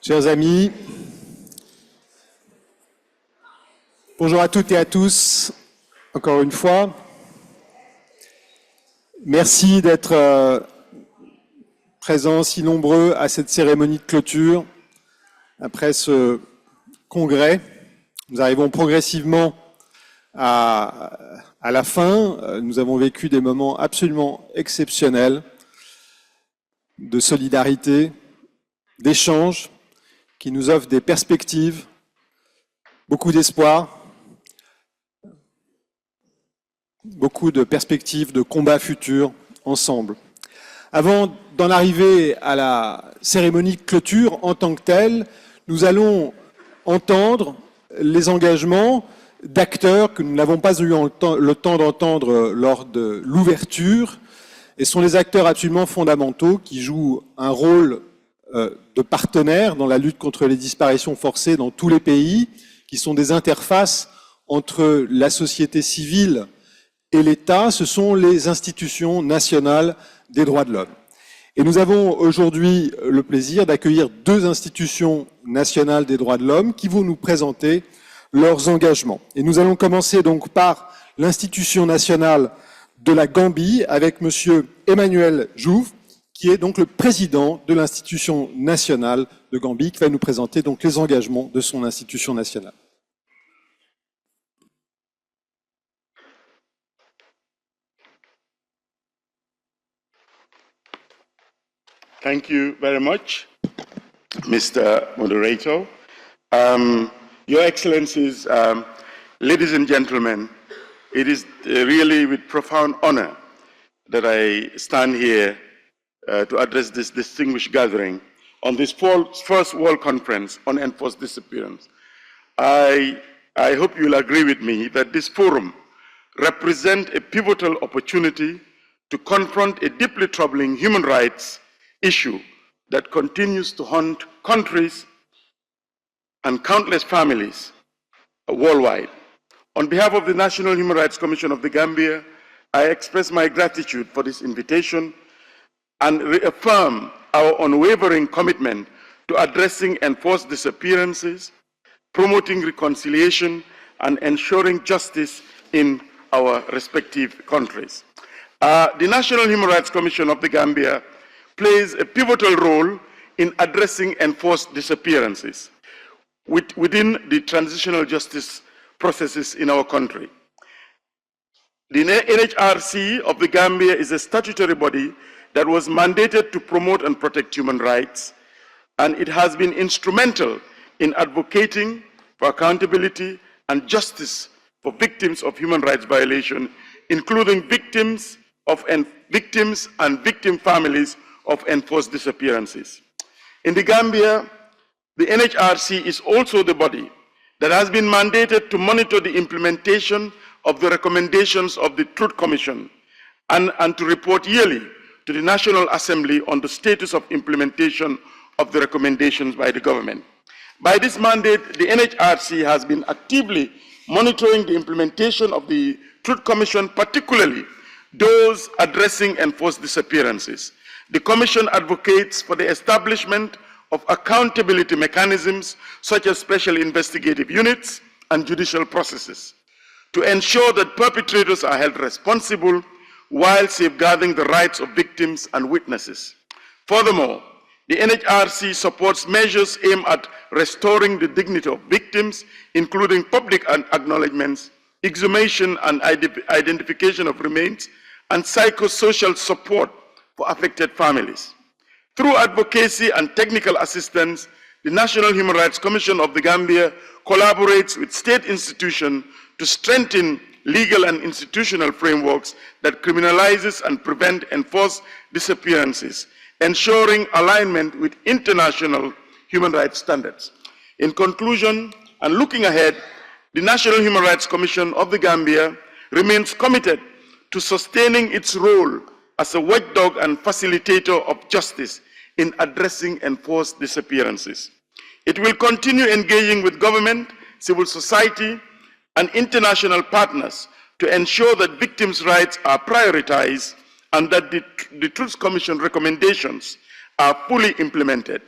Chers amis, bonjour à toutes et à tous, encore une fois. Merci d'être présents si nombreux à cette cérémonie de clôture. Après ce congrès, nous arrivons progressivement à la fin. Nous avons vécu des moments absolument exceptionnels de solidarité, d'échange, qui nous offrent des perspectives, beaucoup d'espoir, beaucoup de perspectives de combats futurs ensemble. Avant d'en arriver à la cérémonie de clôture en tant que telle, nous allons entendre les engagements d'acteurs que nous n'avons pas eu le temps d'entendre lors de l'ouverture, et sont les acteurs absolument fondamentaux qui jouent un rôle de partenaires dans la lutte contre les disparitions forcées dans tous les pays, qui sont des interfaces entre la société civile et l'État. Ce sont les institutions nationales des droits de l'homme. Et nous avons aujourd'hui le plaisir d'accueillir deux institutions nationales des droits de l'homme qui vont nous présenter leurs engagements. Et nous allons commencer donc par l'institution nationale de la Gambie avec monsieur Emmanuel Jouve, qui est donc le président de l'institution nationale de Gambie, qui va nous présenter donc les engagements de son institution nationale. Thank you very much, Mr. Moderator. Your Excellencies, ladies and gentlemen, it is really with profound honor that I stand here to address this distinguished gathering on this first World Conference on Enforced Disappearance. I hope you'll agree with me that this forum represents a pivotal opportunity to confront a deeply troubling human rights issue that continues to haunt countries and countless families worldwide. On behalf of the National Human Rights Commission of the Gambia, I express my gratitude for this invitation and reaffirm our unwavering commitment to addressing enforced disappearances, promoting reconciliation, and ensuring justice in our respective countries. The National Human Rights Commission of the Gambia plays a pivotal role in addressing enforced disappearances within the transitional justice processes in our country. The NHRC of the Gambia is a statutory body that was mandated to promote and protect human rights, and it has been instrumental in advocating for accountability and justice for victims of human rights violation, including victims and victim families of enforced disappearances. In the Gambia, the NHRC is also the body that has been mandated to monitor the implementation of the recommendations of the Truth Commission and to report yearly to the National Assembly on the status of implementation of the recommendations by the government. By this mandate, the NHRC has been actively monitoring the implementation of the Truth Commission, particularly those addressing enforced disappearances. The Commission advocates for the establishment of accountability mechanisms such as special investigative units and judicial processes to ensure that perpetrators are held responsible while safeguarding the rights of victims and witnesses. Furthermore, the NHRC supports measures aimed at restoring the dignity of victims, including public acknowledgements, exhumation and identification of remains, and psychosocial support for affected families. Through advocacy and technical assistance, the National Human Rights Commission of the Gambia collaborates with state institutions to strengthen legal and institutional frameworks that criminalizes and prevent enforced disappearances, ensuring alignment with international human rights standards. In conclusion, and looking ahead, the National Human Rights Commission of the Gambia remains committed to sustaining its role as a watchdog and facilitator of justice in addressing enforced disappearances. It will continue engaging with government, civil society, and international partners to ensure that victims' rights are prioritized and that the Truth Commission recommendations are fully implemented.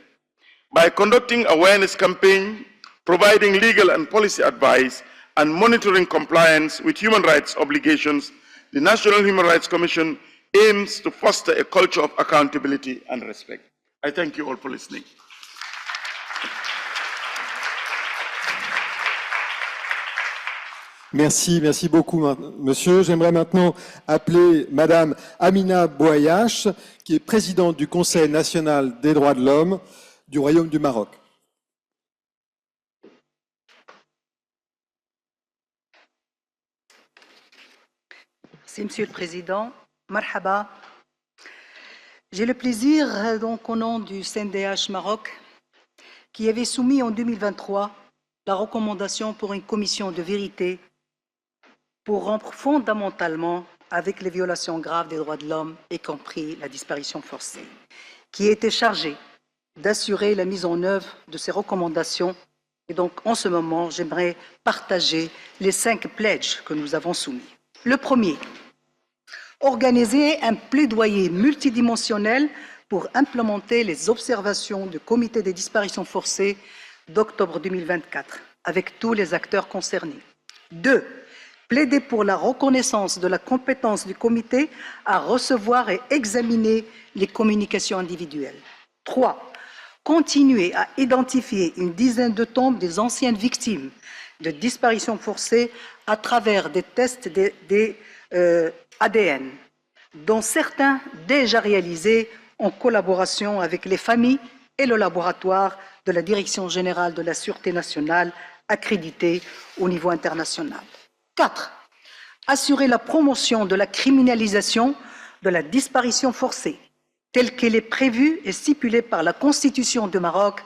by conducting awareness campaign, providing legal and policy advice, and monitoring compliance with human rights obligations, the National Human Rights Commission aims to foster a culture of accountability and respect. I thank you all for listening. Merci, merci beaucoup, monsieur. J'aimerais maintenant appeler madame Amina Bouayache, qui est présidente du Conseil national des droits de l'homme du Royaume du Maroc. Merci, Monsieur le Président. Marhaba. J'ai le plaisir, donc, au nom du CNDH Maroc, qui avait soumis en 2023 la recommandation pour une commission de vérité pour rompre fondamentalement avec les violations graves des droits de l'homme, y compris la disparition forcée, qui était chargée d'assurer la mise en œuvre de ces recommandations. Et donc, en ce moment, j'aimerais partager les 5 pledges que nous avons soumis. Le premier, organiser un plaidoyer multidimensionnel pour implémenter les observations du comité des disparitions forcées d'octobre 2024 avec tous les acteurs concernés. 2. Plaider pour la reconnaissance de la compétence du comité à recevoir et examiner les communications individuelles. 3. Continuer à identifier une dizaine de tombes des anciennes victimes de disparitions forcées à travers des tests ADN, dont certains déjà réalisés en collaboration avec les familles et le laboratoire de la Direction générale de la Sûreté nationale accrédité au niveau international. 4. Assurer la promotion de la criminalisation de la disparition forcée, telle qu'elle est prévue et stipulée par la Constitution du Maroc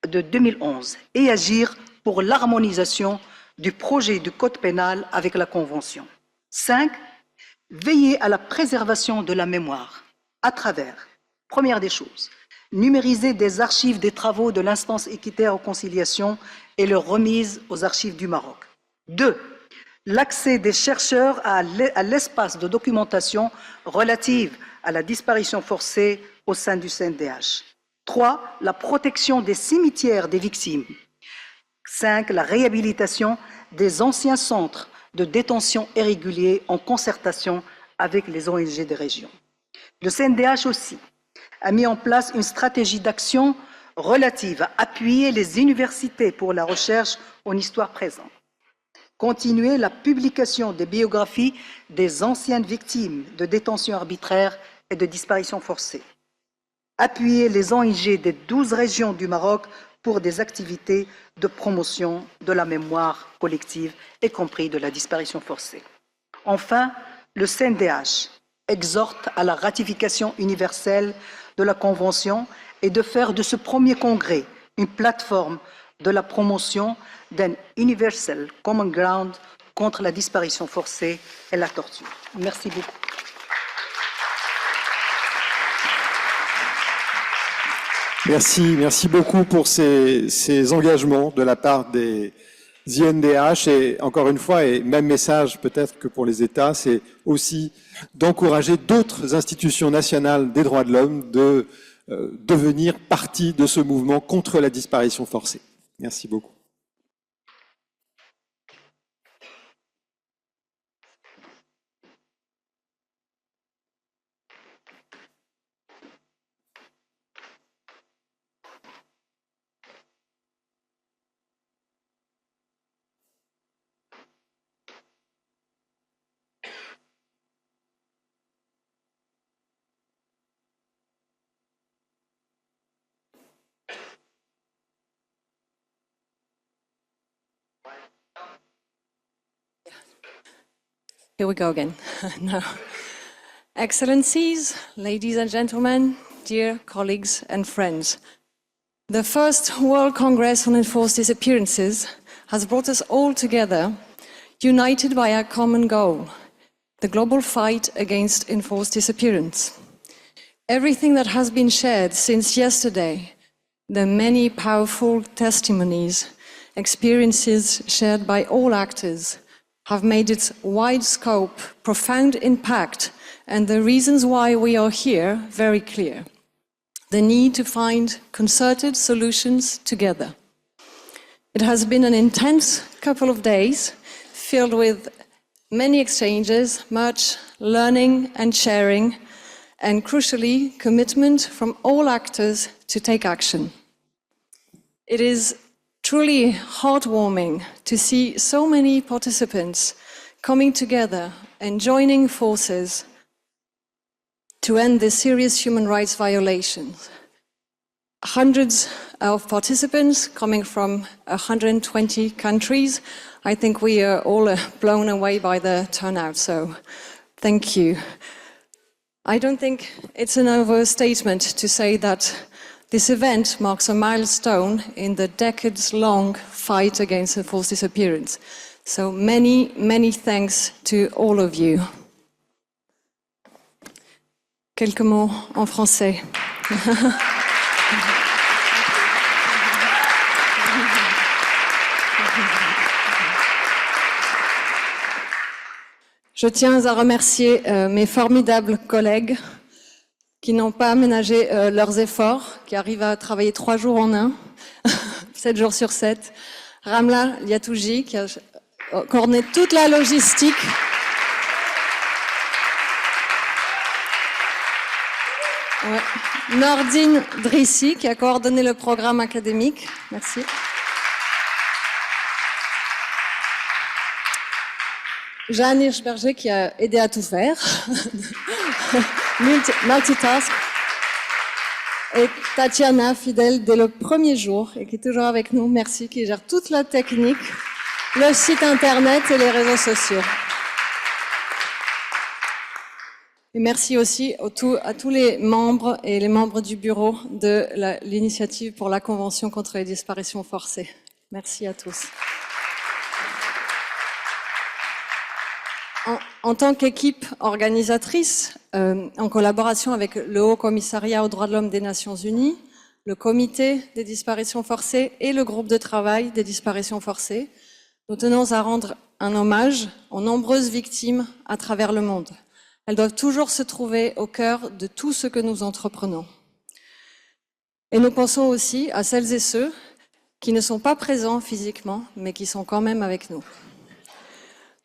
de 2011, et agir pour l'harmonisation du projet du Code pénal avec la Convention. 5. Veiller à la préservation de la mémoire à travers, première des choses, numériser des archives des travaux de l'instance équitaire aux conciliations et leur remise aux archives du Maroc. 2. L'accès des chercheurs à l'espace de documentation relative à la disparition forcée au sein du CNDH. 3. La protection des cimetières des victimes. 5. La réhabilitation des anciens centres de détention irréguliers en concertation avec les ONG des régions. Le CNDH aussi a mis en place une stratégie d'action relative à appuyer les universités pour la recherche en histoire présente. Continuer la publication des biographies des anciennes victimes de détention arbitraire et de disparition forcée. Appuyer les ONG des 12 régions du Maroc pour des activités de promotion de la mémoire collective, y compris de la disparition forcée. Enfin, le CNDH exhorte à la ratification universelle de la Convention et de faire de ce premier congrès une plateforme de la promotion d'un Universal Common Ground contre la disparition forcée et la torture. Merci beaucoup. Merci beaucoup pour ces engagements de la part des INDH et encore une fois, et même message peut-être que pour les États, c'est aussi d'encourager d'autres institutions nationales des droits de l'homme de devenir partie de ce mouvement contre la disparition forcée. Merci beaucoup. Here we go again. No. Excellencies, ladies and gentlemen, dear colleagues and friends, the first World Congress on Enforced Disappearances has brought us all together, united by a common goal, the global fight against enforced disappearance. Everything that has been shared since yesterday, the many powerful testimonies, experiences shared by all actors, have made its wide scope, profound impact, and the reasons why we are here very clear. the need to find concerted solutions together. It has been an intense couple of days filled with many exchanges, much learning and sharing, and crucially, commitment from all actors to take action. It is truly heartwarming to see so many participants coming together and joining forces to end this serious human rights violations. Hundreds of participants coming from 120 countries. I think we are all blown away by the turnout, so thank you. I don't think it's an overstatement to say that this event marks a milestone in the decades-long fight against enforced disappearance. So many, many thanks to all of you. Quelques mots en français. Je tiens à remercier mes formidables collègues qui n'ont pas aménagé leurs efforts, qui arrivent à travailler 3 jours en 1, 7 jours sur 7. Ramla Liatouji, qui a coordonné toute la logistique. Ouais. Nordine Drissi, qui a coordonné le programme académique. Merci. Jeanne Hirschberger, qui a aidé à tout faire. Multitask. Et Tatiana, fidèle dès le premier jour et qui est toujours avec nous. Merci, qui gère toute la technique, le site internet et les réseaux sociaux. Et merci aussi à tous les membres et les membres du bureau de l'initiative pour la Convention contre les disparitions forcées. Merci à tous. En tant qu'équipe organisatrice, en collaboration avec le Haut Commissariat aux droits de l'homme des Nations Unies, le Comité des disparitions forcées et le groupe de travail des disparitions forcées, nous tenons à rendre un hommage aux nombreuses victimes à travers le monde. Elles doivent toujours se trouver au cœur de tout ce que nous entreprenons. Et nous pensons aussi à celles et ceux qui ne sont pas présents physiquement, mais qui sont quand même avec nous.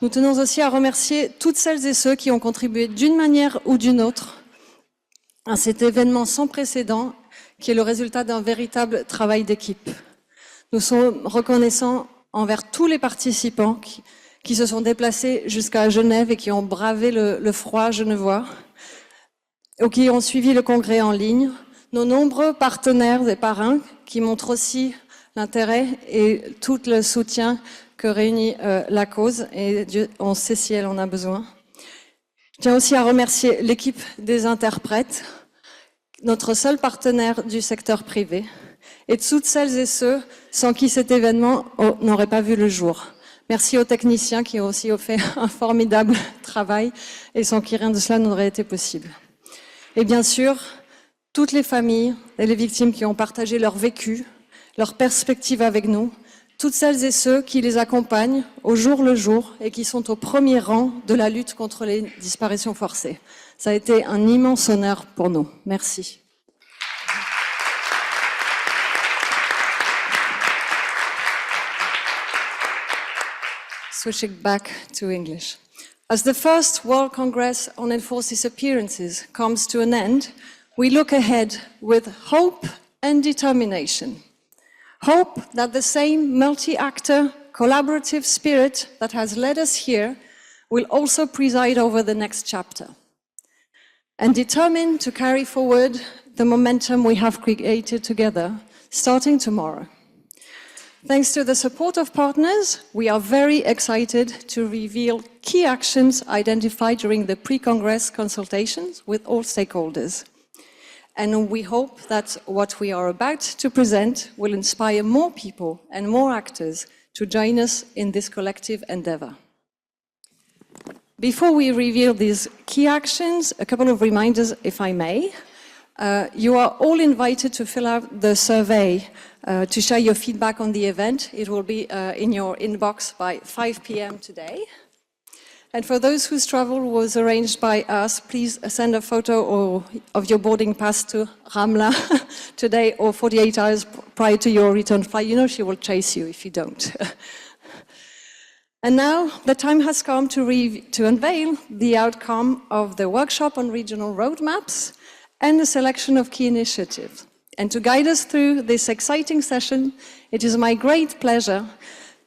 Nous tenons aussi à remercier toutes celles et ceux qui ont contribué d'une manière ou d'une autre à cet événement sans précédent qui est le résultat d'un véritable travail d'équipe. Nous sommes reconnaissants envers tous les participants qui se sont déplacés jusqu'à Genève et qui ont bravé le froid genevois, ou qui ont suivi le congrès en ligne, nos nombreux partenaires et parrains qui montrent aussi l'intérêt et tout le soutien que réunit la cause, et Dieu, on sait si elle en a besoin. Je tiens aussi à remercier l'équipe des interprètes, notre seul partenaire du secteur privé, et toutes celles et ceux sans qui cet événement n'aurait pas vu le jour. Merci aux techniciens qui ont aussi fait un formidable travail et sans qui rien de cela n'aurait été possible. Et bien sûr, toutes les familles et les victimes qui ont partagé leur vécu, leur perspective avec nous, toutes celles et ceux qui les accompagnent au jour le jour et qui sont au premier rang de la lutte contre les disparitions forcées. Ça a été un immense honneur pour nous. Merci. Switching back to English. As the first World Congress on Enforced Disappearances comes to an end, we look ahead with hope and determination. Hope that the same multi-actor, collaborative spirit that has led us here will also preside over the next chapter. And determined to carry forward the momentum we have created together, starting tomorrow. Thanks to the support of partners, we are very excited to reveal key actions identified during the pre-Congress consultations with all stakeholders. And we hope that what we are about to present will inspire more people and more actors to join us in this collective endeavor. Before we reveal these key actions, a couple of reminders, if I may. You are all invited to fill out the survey to share your feedback on the event. It will be in your inbox by 5 p.m. today. And for those whose travel was arranged by us, please send a photo of your boarding pass to Ramla today or 48 hours prior to your return flight. You know she will chase you if you don't. And now the time has come to unveil the outcome of the workshop on regional roadmaps and the selection of key initiatives. And to guide us through this exciting session, it is my great pleasure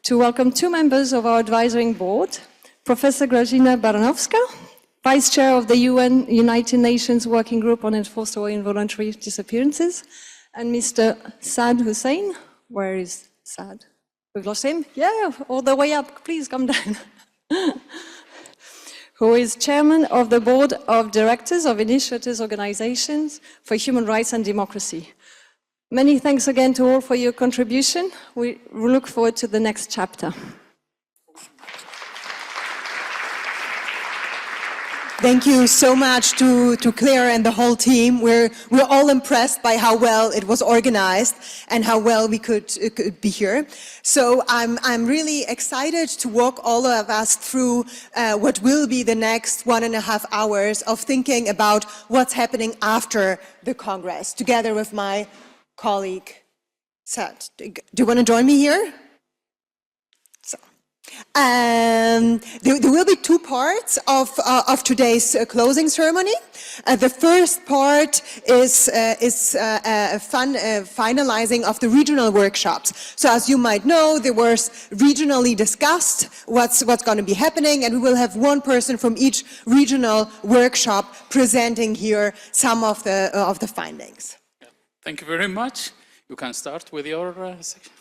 to welcome two members of our advisory board, Professor Grażyna BARANOWSKA, Vice Chair of the United Nations Working Group on Enforced or Involuntary Disappearances, and Mr. Saad HUSSEIN. Where is Saad? We've lost him? Yeah, all the way up. Please come down. Who is Chairman of the Board of Directors of Initiators Organizations for Human Rights and Democracy. Many thanks again to all for your contribution. We look forward to the next chapter. Thank you so much to Claire and the whole team. We're all impressed by how well it was organized and how well we could be here. So I'm really excited to walk all of us through what will be the next 1.5 hours of thinking about what's happening after the Congress, together with my colleague Saad. Do you want to join me here? There will be two parts of today's closing ceremony. The first part is finalizing of the regional workshops. So as you might know, there was regionally discussed what's going to be happening, and we will have one person from each regional workshop presenting here some of the findings. Yeah. Thank you very much. You can start with your section.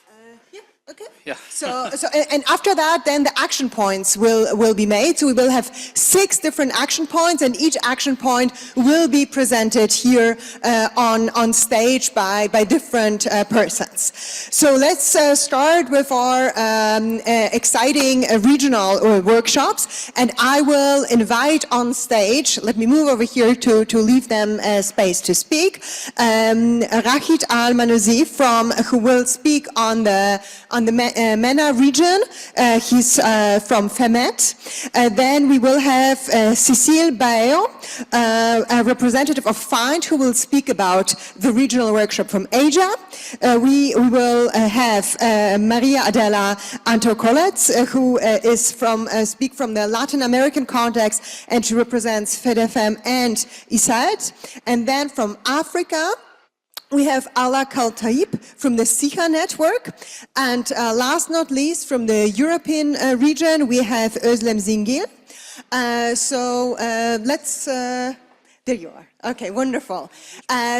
Okay. Yeah. And after that, then the action points will be made. So we will have 6 different action points, and each action point will be presented here on stage by different persons. So let's start with our exciting regional workshops, and I will invite on stage. Let me move over here to leave them space to speak. Rachid al-MANOUZI who will speak on the MENA region. He's from FEMED. Then we will have Cecille, BAELLO, a representative of FEMED, who will speak about the regional workshop from Asia. We will have María, Adela, ANTOKOLETZ, who is speak from the Latin American context, and she represents FEDEFAM and ICAED. And then from Africa, we have Hala from the SIHA network, and last not least, from the European region, we have Özlem ZINGIL. There you are. Okay, wonderful.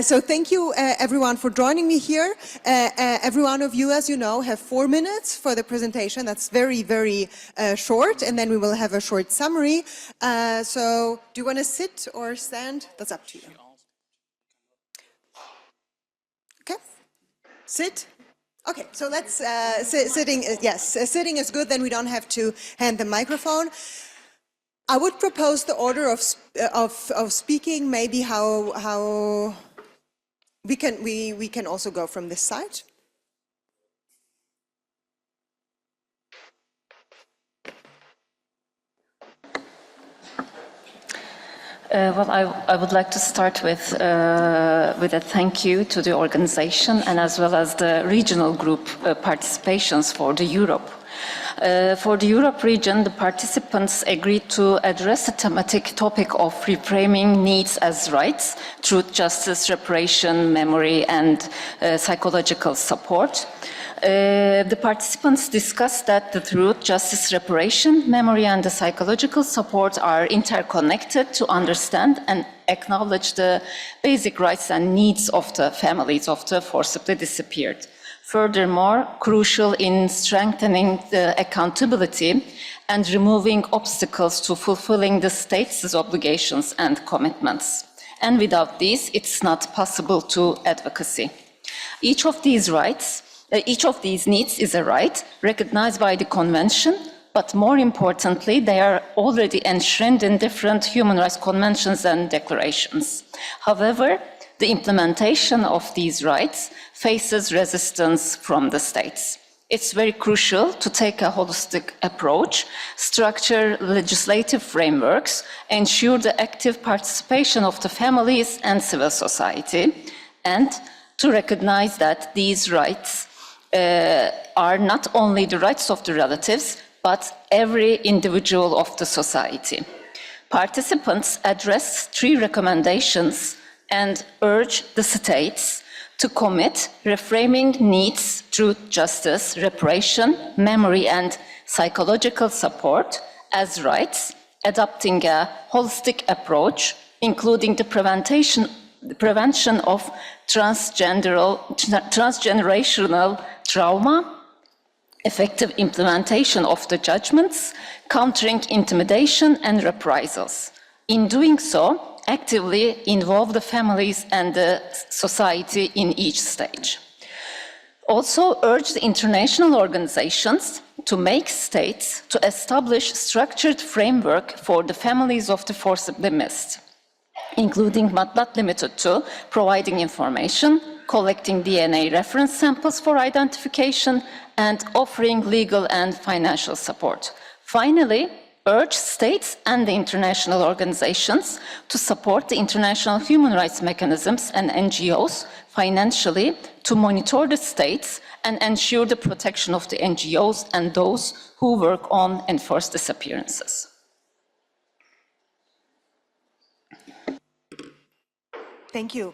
So thank you everyone for joining me here. Every one of you, as you know, have 4 minutes for the presentation. That's very, very short, and then we will have a short summary. So do you want to sit or stand? That's up to you. Sit? Okay, so let's, sitting, yes, sitting is good, then we don't have to hand the microphone. I would propose the order of speaking, maybe how we can also go from this side. Well, I would like to start with a thank you to the organization and as well as the regional group participations for the Europe. For the Europe region, the participants agreed to address the thematic topic of reframing needs as rights, truth, justice, reparation, memory, and psychological support. The participants discussed that the truth, justice, reparation, memory, and the psychological support are interconnected to understand and acknowledge the basic rights and needs of the families of the forcibly disappeared. Furthermore, crucial in strengthening the accountability and removing obstacles to fulfilling the state's obligations and commitments. And without these, it's not possible to advocacy. Each of these needs is a right recognized by the Convention, but more importantly, they are already enshrined in different human rights conventions and declarations. However, the implementation of these rights faces resistance from the states. It's very crucial to take a holistic approach, structure legislative frameworks, ensure the active participation of the families and civil society, and to recognize that these rights are not only the rights of the relatives, but every individual of the society. Participants address 3 recommendations and urge the states to commit reframing needs through justice, reparation, memory, and psychological support as rights, adopting a holistic approach, including the prevention of transgenerational trauma, effective implementation of the judgments, countering intimidation and reprisals. In doing so, actively involve the families and the society in each stage. Also urge the international organizations to make states to establish structured framework for the families of the forcibly missed, including but not limited to providing information, collecting DNA reference samples for identification, and offering legal and financial support. Finally, urge states and the international organizations to support the international human rights mechanisms and NGOs financially to monitor the states and ensure the protection of the NGOs and those who work on enforced disappearances. Thank you.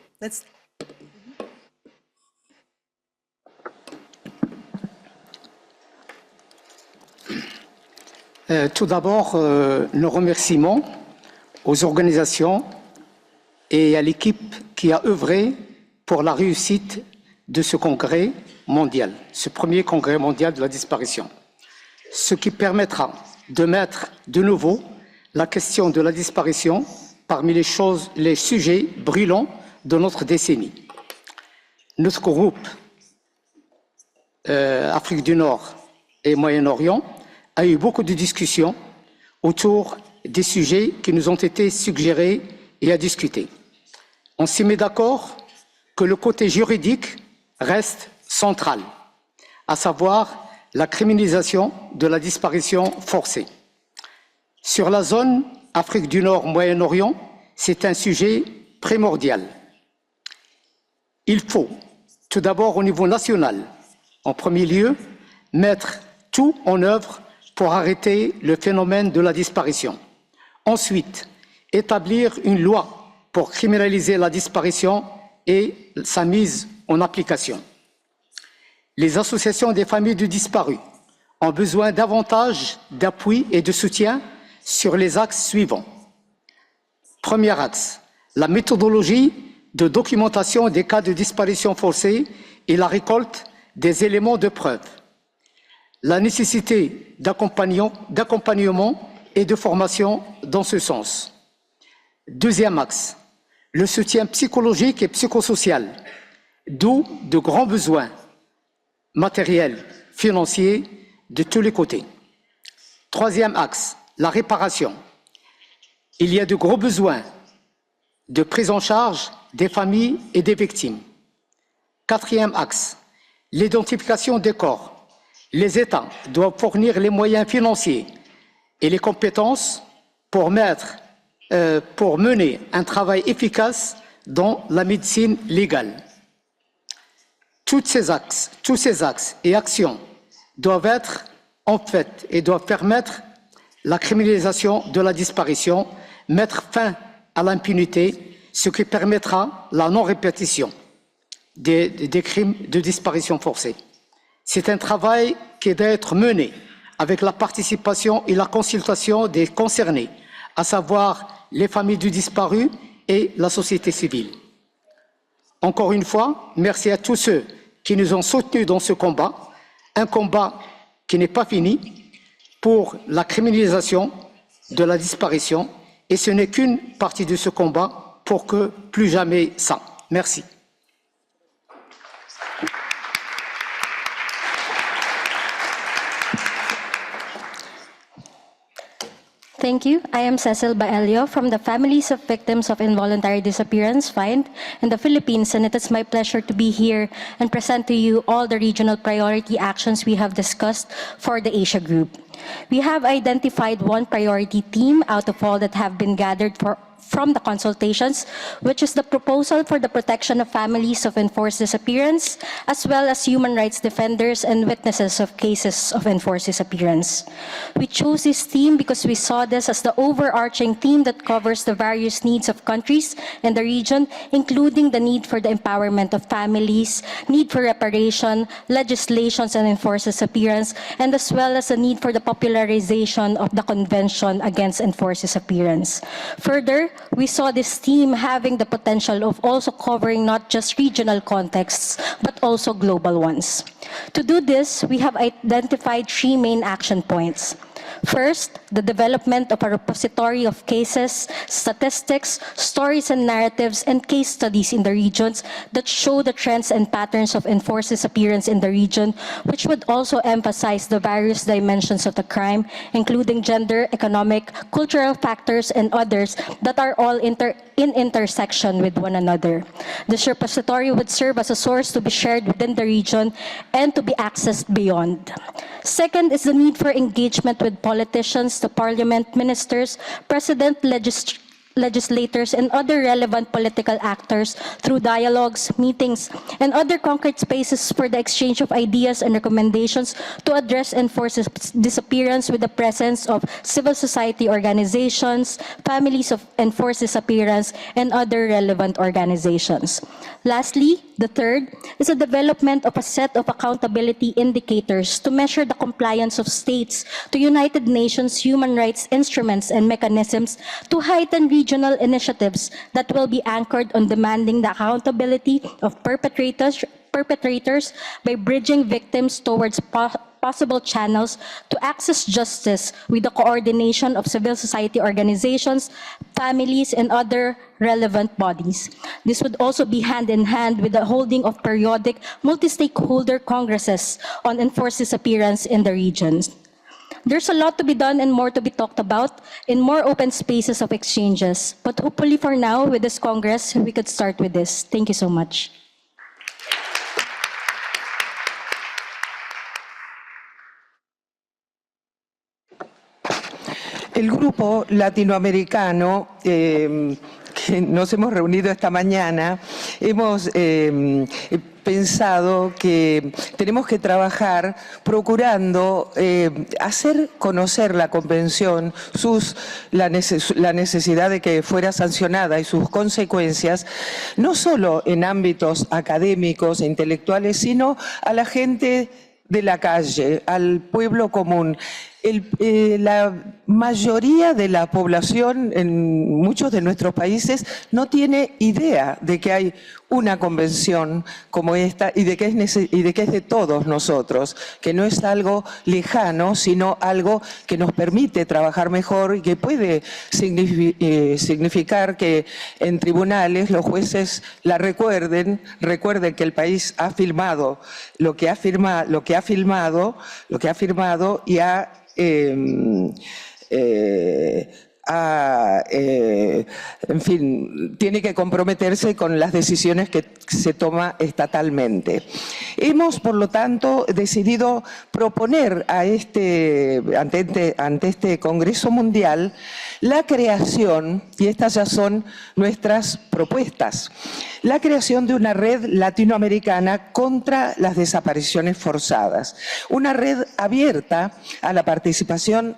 Tout d'abord, nos remerciements aux organisations et à l'équipe qui a œuvré pour la réussite de ce congrès mondial, ce premier congrès mondial de la disparition, ce qui permettra de mettre de nouveau la question de la disparition parmi les sujets brûlants de notre décennie. Notre groupe Afrique du Nord et Moyen-Orient a eu beaucoup de discussions autour des sujets qui nous ont été suggérés et à discuter. On s'y met d'accord que le côté juridique reste central, à savoir la criminalisation de la disparition forcée. Sur la zone Afrique du Nord, Moyen-Orient, c'est un sujet primordial. Il faut, tout d'abord au niveau national, en premier lieu, mettre tout en œuvre pour arrêter le phénomène de la disparition. Ensuite, établir une loi pour criminaliser la disparition et sa mise en application. Les associations des familles de disparus ont besoin davantage d'appui et de soutien sur les axes suivants. Premier axe, la méthodologie de documentation des cas de disparition forcée et la récolte des éléments de preuve. La nécessité d'accompagnement et de formation dans ce sens. Deuxième axe, le soutien psychologique et psychosocial, d'où de grands besoins matériels, financiers, de tous les côtés. Troisième axe, la réparation. Il y a de gros besoins de prise en charge des familles et des victimes. Quatrième axe, l'identification des corps. Les États doivent fournir les moyens financiers et les compétences pour mener un travail efficace dans la médecine légale. Tous ces axes et actions doivent être en fait et doivent permettre la criminalisation de la disparition, mettre fin à l'impunité, ce qui permettra la non-répétition des crimes de disparition forcée. C'est un travail qui doit être mené avec la participation et la consultation des concernés, à savoir les familles du disparu et la société civile. Encore une fois, merci à tous ceux qui nous ont soutenus dans ce combat, un combat qui n'est pas fini pour la criminalisation de la disparition, et ce n'est qu'une partie de ce combat pour que plus jamais ça. Merci. Thank you. I am Cecille BAELLO from the Families of Victims of Involuntary Disappearance FIND in the Philippines, and it is my pleasure to be here and present to you all the regional priority actions we have discussed for the Asia Group. We have identified one priority theme out of all that have been gathered from the consultations, which is the proposal for the protection of families of enforced disappearance, as well as human rights defenders and witnesses of cases of enforced disappearance. We chose this theme because we saw this as the overarching theme that covers the various needs of countries in the region, including the need for the empowerment of families, need for reparation, legislations on enforced disappearance, and as well as the need for the popularization of the Convention Against Enforced Disappearance. Further, we saw this theme having the potential of also covering not just regional contexts, but also global ones. To do this, we have identified 3 main action points. First, the development of a repository of cases, statistics, stories and narratives, and case studies in the regions that show the trends and patterns of enforced disappearance in the region, which would also emphasize the various dimensions of the crime, including gender, economic, cultural factors, and others that are all in intersection with one another. This repository would serve as a source to be shared within the region and to be accessed beyond. Second is the need for engagement with politicians, the parliament, ministers, president, legislators, and other relevant political actors through dialogues, meetings, and other concrete spaces for the exchange of ideas and recommendations to address enforced disappearance with the presence of civil society organizations, families of enforced disappearance, and other relevant organizations. Lastly, the third is the development of a set of accountability indicators to measure the compliance of states to United Nations human rights instruments and mechanisms to heighten regional initiatives that will be anchored on demanding the accountability of perpetrators by bridging victims towards possible channels to access justice with the coordination of civil society organizations, families, and other relevant bodies. This would also be hand in hand with the holding of periodic multi-stakeholder congresses on enforced disappearance in the regions. There's a lot to be done and more to be talked about in more open spaces of exchanges, but hopefully for now, with this Congress, we could start with this. Thank you so much. El grupo latinoamericano que nos hemos reunido esta mañana, hemos pensado que tenemos que trabajar procurando hacer conocer la Convención, la necesidad de que fuera sancionada y sus consecuencias, no solo en ámbitos académicos e intelectuales, sino a la gente de la calle, al pueblo común. La mayoría de la población en muchos de nuestros países no tiene idea de que hay una convención como esta y de que es de todos nosotros, que no es algo lejano, sino algo que nos permite trabajar mejor y que puede significar que en tribunales los jueces la recuerden que el país ha firmado lo que ha firmado y en fin, tiene que comprometerse con las decisiones que se toma estatalmente. Hemos, por lo tanto, decidido proponer ante este Congreso Mundial la creación, y estas ya son nuestras propuestas, la creación de una red latinoamericana contra las desapariciones forzadas. Una red abierta a la participación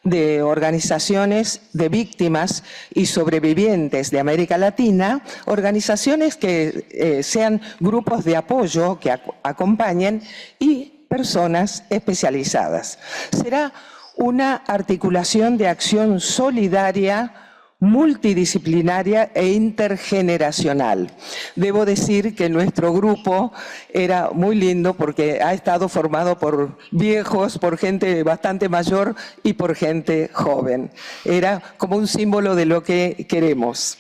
de organizaciones de víctimas y sobrevivientes de América Latina, organizaciones que sean grupos de apoyo que acompañen y personas especializadas. Será una articulación de acción solidaria, multidisciplinaria e intergeneracional. Debo decir que nuestro grupo era muy lindo porque ha estado formado por viejos, por gente bastante mayor y por gente joven. Era como un símbolo de lo que queremos.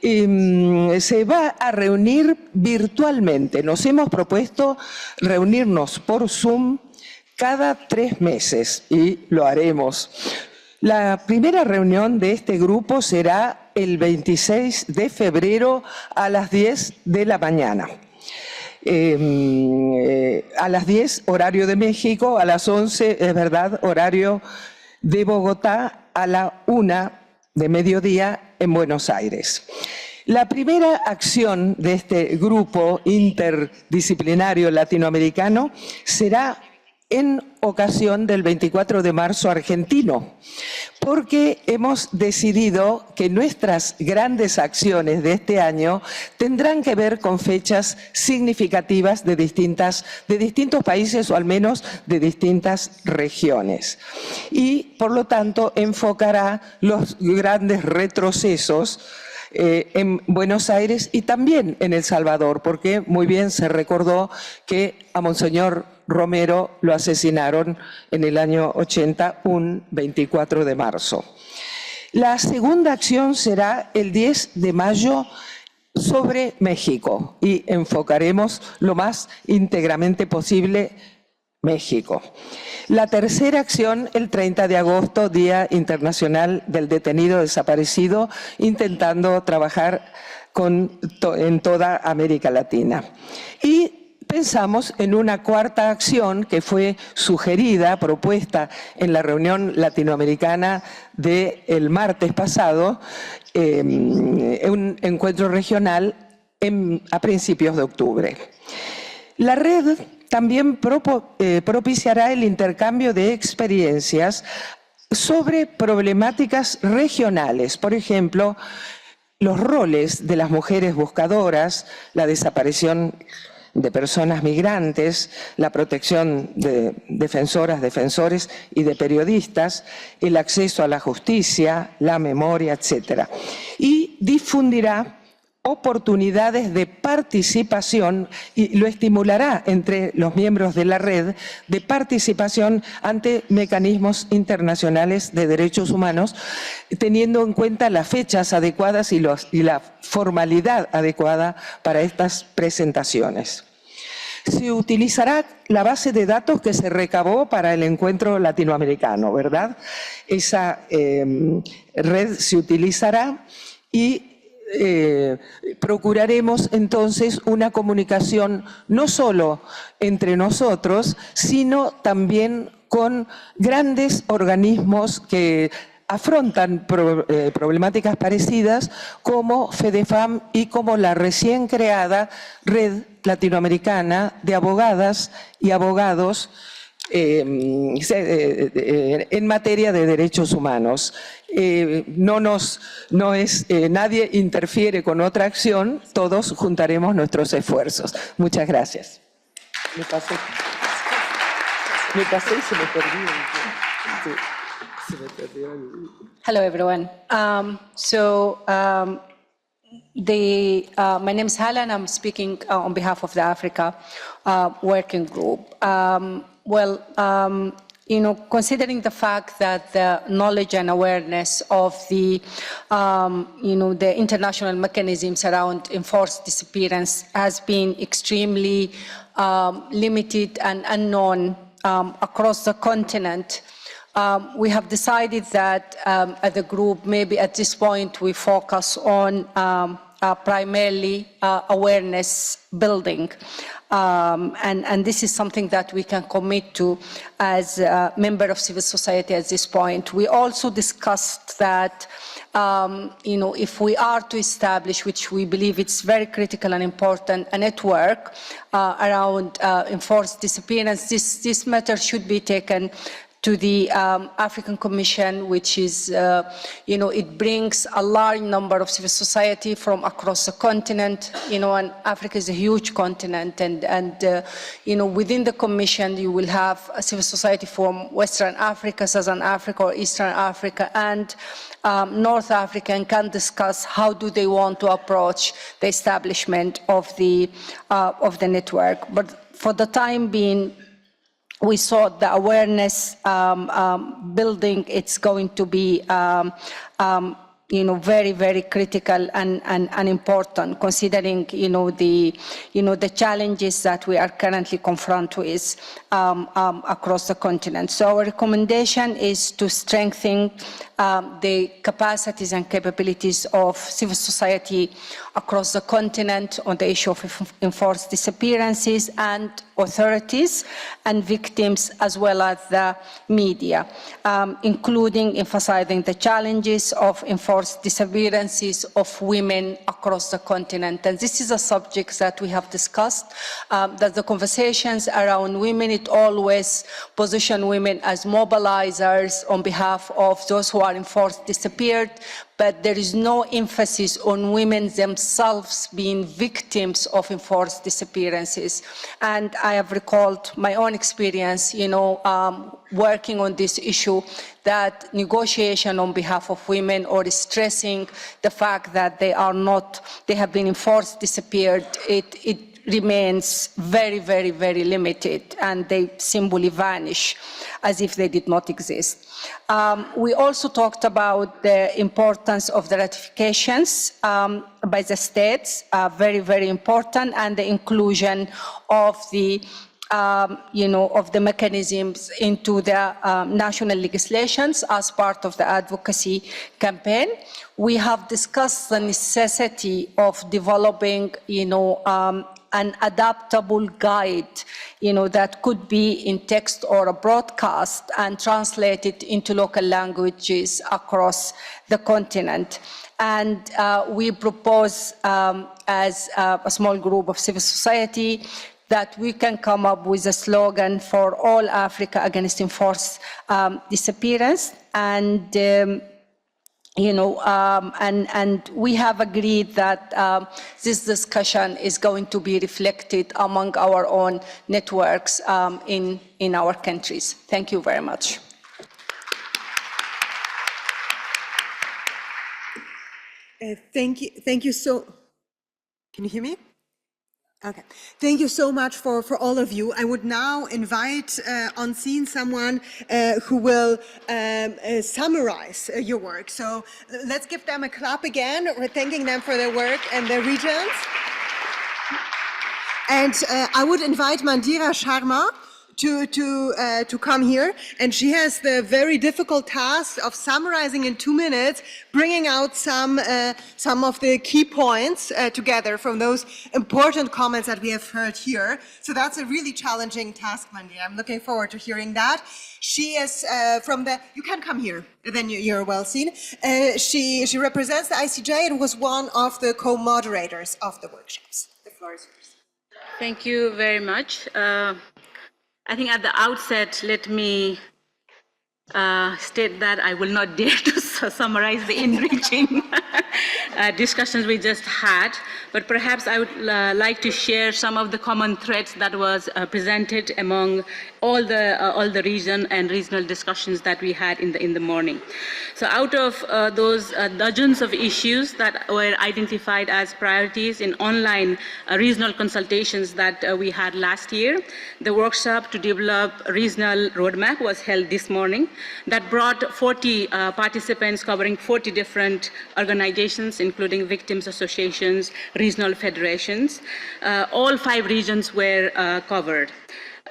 Se va a reunir virtualmente. Nos hemos propuesto reunirnos por Zoom cada 3 meses y lo haremos. La primera reunión de este grupo será el 26 de febrero a las 10 de la mañana. A las 10, horario de México, a las 11, es verdad, horario de Bogotá, a la 1 de mediodía en Buenos Aires. La primera acción de este grupo interdisciplinario latinoamericano será en ocasión del 24 de marzo argentino, porque hemos decidido que nuestras grandes acciones de este año tendrán que ver con fechas significativas de distintos países o al menos de distintas regiones. Y, por lo tanto, enfocará los grandes retrocesos en Buenos Aires y también en El Salvador, porque muy bien se recordó que a Monseñor Romero lo asesinaron en el año 80, un 24 de marzo. La segunda acción será el 10 de mayo sobre México y enfocaremos lo más íntegramente posible México. La tercera acción, el 30 de agosto, Día Internacional del Detenido Desaparecido, intentando trabajar en toda América Latina. Y pensamos en una cuarta acción que fue sugerida, propuesta en la reunión latinoamericana del martes pasado, un encuentro regional a principios de octubre. La red también propiciará el intercambio de experiencias sobre problemáticas regionales, por ejemplo, los roles de las mujeres buscadoras, la desaparición de personas migrantes, la protección de defensoras, defensores y de periodistas, el acceso a la justicia, la memoria, etc. Y difundirá oportunidades de participación y lo estimulará entre los miembros de la red de participación ante mecanismos internacionales de derechos humanos, teniendo en cuenta las fechas adecuadas y la formalidad adecuada para estas presentaciones. Se utilizará la base de datos que se recabó para el encuentro latinoamericano, ¿verdad? Esa red se utilizará y procuraremos entonces una comunicación no solo entre nosotros, sino también con grandes organismos que afrontan problemáticas parecidas como FEDEFAM y como la recién creada Red Latinoamericana de Abogadas y Abogados en materia de derechos humanos. Nadie interfiere con otra acción, todos juntaremos nuestros esfuerzos. Muchas gracias. Me pasé y se me perdió. Hello, everyone. My name is Hala, and I'm speaking on behalf of the Africa Working Group. Considering the fact that the knowledge and awareness of the international mechanisms around enforced disappearance has been extremely limited and unknown across the continent, we have decided that as a group, maybe at this point, we focus on primarily awareness building. And this is something that we can commit to as a member of civil society at this point. We also discussed that if we are to establish, which we believe it's very critical and important, a network around enforced disappearance, this matter should be taken to the African Commission, which is, it brings a large number of civil society from across the continent, and Africa is a huge continent, and within the Commission you will have a civil society from Western Africa, Southern Africa, or Eastern Africa, and North Africa, and can discuss how do they want to approach the establishment of the network. But for the time being, we saw the awareness building, it's going to be very, very critical and important, considering, the challenges that we are currently confronted with across the continent. So our recommendation is to strengthen the capacities and capabilities of civil society across the continent on the issue of enforced disappearances, and authorities and victims, as well as the media, including emphasizing the challenges of enforced disappearances of women across the continent. And this is a subject that we have discussed, that the conversations around women, it always position women as mobilizers on behalf of those who are enforced disappeared, but there is no emphasis on women themselves being victims of enforced disappearances. And I have recalled my own experience, working on this issue, that negotiation on behalf of women, or stressing the fact that they have been enforced disappeared, it remains very, very, very limited, and they simply vanish as if they did not exist. We also talked about the importance of the ratifications by the states, very, very important, and the inclusion of the of the mechanisms into the national legislations as part of the advocacy campaign. We have discussed the necessity of developing, an adaptable guide, that could be in text or a broadcast and translated into local languages across the continent. And we propose, as a small group of civil society, that we can come up with a slogan for all Africa against enforced disappearance. And and we have agreed that this discussion is going to be reflected among our own networks in our countries. Thank you very much. Thank you so. Can you hear me? Okay. Thank you so much for all of you. I would now invite on scene someone who will summarize your work. So let's give them a clap again. We're thanking them for their work and their regions. And I would invite Mandira SHARMA to come here, and she has the very difficult task of summarizing in 2 minutes, bringing out some of the key points together from those important comments that we have heard here. So that's a really challenging task, Mandira. I'm looking forward to hearing that. She is from the, you can come here, then you're well seen. She represents the ICJ and was one of the co-moderators of the workshops. The floor is yours. Thank you very much. I think at the outset, let me state that I will not dare to summarize the enriching discussions we just had, but perhaps I would like to share some of the common threads that was presented among all the region and regional discussions that we had in the morning. So out of those dozens of issues that were identified as priorities in online regional consultations that we had last year, the workshop to develop a regional roadmap was held this morning that brought 40 participants covering 40 different organizations, including victims associations, regional federations. All 5 regions were covered.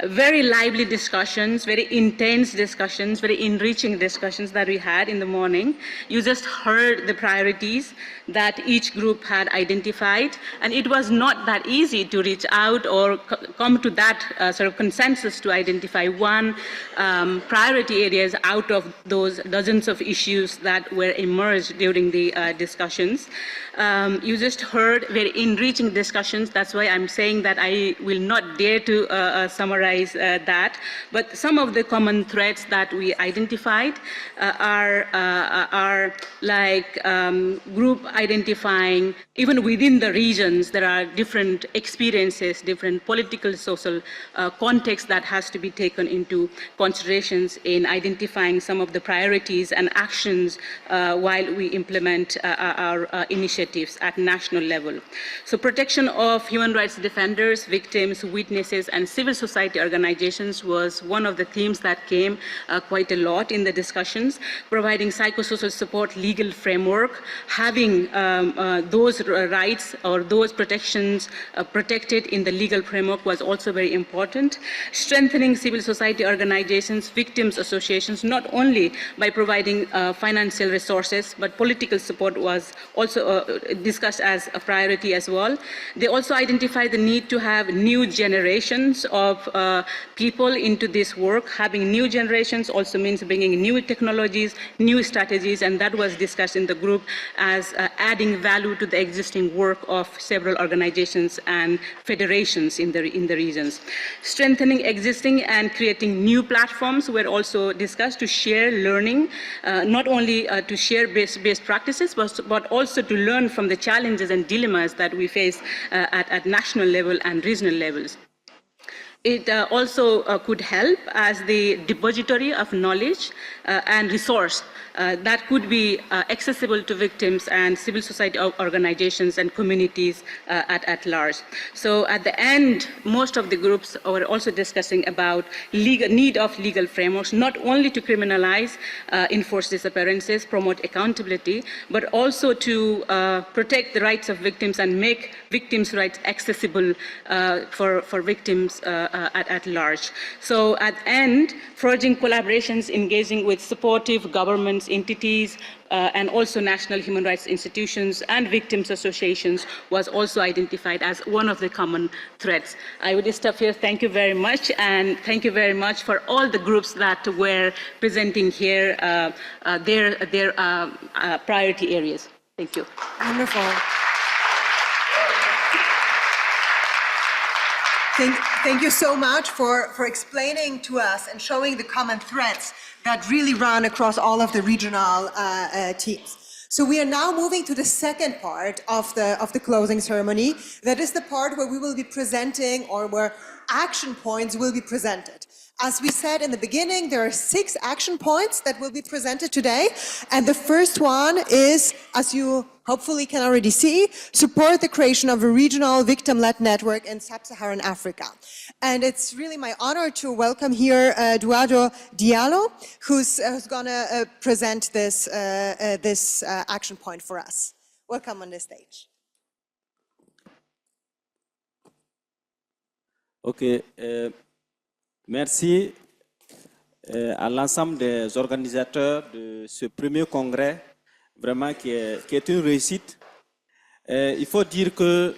Very lively discussions, very intense discussions, very enriching discussions that we had in the morning. You just heard the priorities that each group had identified, and it was not that easy to reach out or come to that sort of consensus to identify one priority areas out of those dozens of issues that were emerged during the discussions. You just heard very enriching discussions. That's why I'm saying that I will not dare to summarize that, but some of the common threads that we identified are like group identifying, even within the regions, there are different experiences, different political, social context that has to be taken into considerations in identifying some of the priorities and actions while we implement our initiatives at national level. So protection of human rights defenders, victims, witnesses, and civil society society organizations was one of the themes that came quite a lot in the discussions. Providing psychosocial support, legal framework, having those rights or those protections protected in the legal framework was also very important. Strengthening civil society organizations, victims associations, not only by providing financial resources, but political support was also discussed as a priority as well. They also identified the need to have new generations of people into this work. Having new generations also means bringing new technologies, new strategies, and that was discussed in the group as adding value to the existing work of several organizations and federations in the regions. Strengthening existing and creating new platforms were also discussed to share learning, not only to share best practices, but also to learn from the challenges and dilemmas that we face at national level and regional levels. It also could help as the depository of knowledge and resource that could be accessible to victims and civil society organizations and communities at large. So at the end, most of the groups were also discussing about need of legal frameworks, not only to criminalize enforced disappearances, promote accountability, but also to protect the rights of victims and make victims' rights accessible for victims at large. So at the end, forging collaborations, engaging with supportive governments, entities, and also national human rights institutions and victims associations was also identified as one of the common threads. I would stop here. Thank you very much, and thank you very much for all the groups that were presenting here their priority areas. Thank you. Wonderful. Thank you so much for explaining to us and showing the common threads that really run across all of the regional teams. So we are now moving to the second part of the closing ceremony. That is the part where we will be presenting, or where action points will be presented. As we said in the beginning, there are 6 action points that will be presented today. And the first one is, as you hopefully can already see, support the creation of a regional victim-led network in sub-Saharan Africa. And it's really my honor to welcome here Eduardo Diallo, who's going to present this action point for us. Welcome on the stage. Okay. Merci à l'ensemble des organisateurs de ce premier congrès, vraiment qui est une réussite. Il faut dire que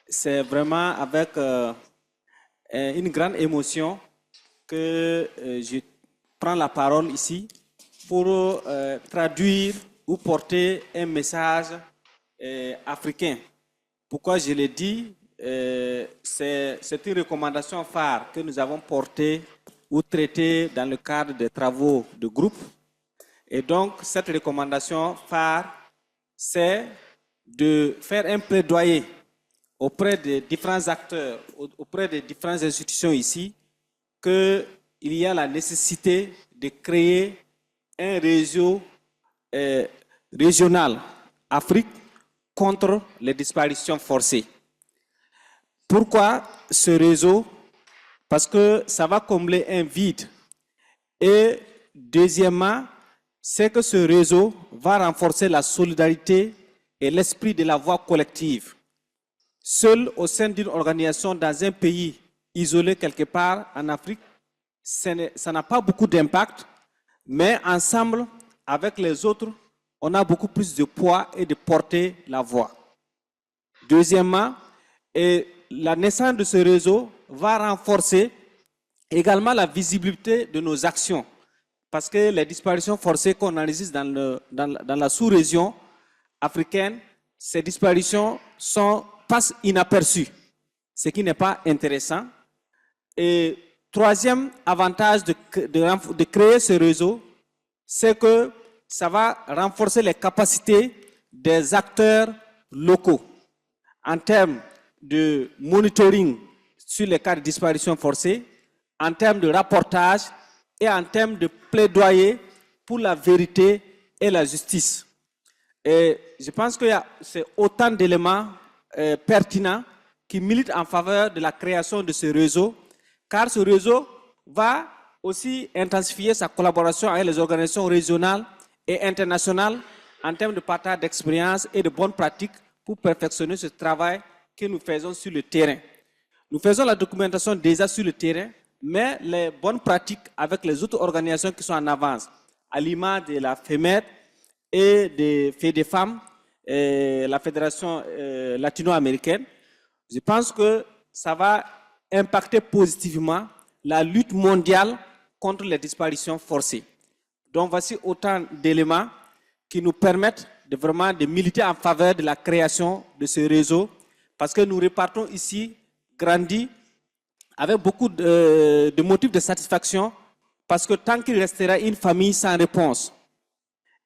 c'est vraiment avec une grande émotion que je prends la parole ici pour traduire ou porter un message africain. Pourquoi je le dis? C'est une recommandation phare que nous avons portée ou traitée dans le cadre des travaux de groupe. Et donc, cette recommandation phare, c'est de faire un plaidoyer auprès des différents acteurs, auprès des différentes institutions ici, qu'il y a la nécessité de créer un réseau régional Afrique contre les disparitions forcées. Pourquoi ce réseau? Parce que ça va combler un vide. Et deuxièmement, c'est que ce réseau va renforcer la solidarité et l'esprit de la voix collective. Seul au sein d'une organisation dans un pays isolé quelque part en Afrique, ça n'a pas beaucoup d'impact, mais ensemble, avec les autres, on a beaucoup plus de poids et de porter la voix. Deuxièmement, la naissance de ce réseau va renforcer également la visibilité de nos actions. Parce que les disparitions forcées qu'on enregistre dans la sous-région africaine, ces disparitions passent inaperçues, ce qui n'est pas intéressant. Et troisième avantage de créer ce réseau, c'est que ça va renforcer les capacités des acteurs locaux en termes de monitoring sur les cas de disparition forcée, en termes de rapportage et en termes de plaidoyer pour la vérité et la justice. Et je pense que c'est autant d'éléments pertinents qui militent en faveur de la création de ce réseau car ce réseau va aussi intensifier sa collaboration avec les organisations régionales et internationales en termes de partage d'expérience et de bonnes pratiques pour perfectionner ce travail que nous faisons sur le terrain. Nous faisons la documentation déjà sur le terrain, mais les bonnes pratiques avec les autres organisations qui sont en avance, à l'image de la FEMED et de FEDEFAM, la Fédération latino-américaine, je pense que ça va impacter positivement la lutte mondiale contre les disparitions forcées. Donc voici autant d'éléments qui nous permettent vraiment de militer en faveur de la création de ce réseau, parce que nous repartons ici grandis avec beaucoup de motifs de satisfaction, parce que tant qu'il restera une famille sans réponse,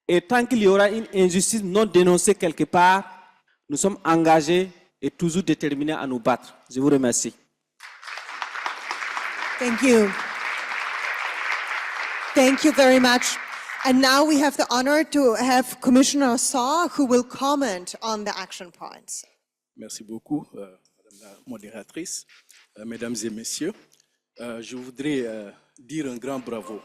et tant qu'il y aura une injustice non dénoncée quelque part, nous sommes engagés et toujours déterminés à nous battre. Je vous remercie. Thank you. Thank you very much. And now we have the honor to have Commissioner Saad, who will comment on the action points. Merci beaucoup, Madame la modératrice. Mesdames et messieurs, je voudrais dire un grand bravo.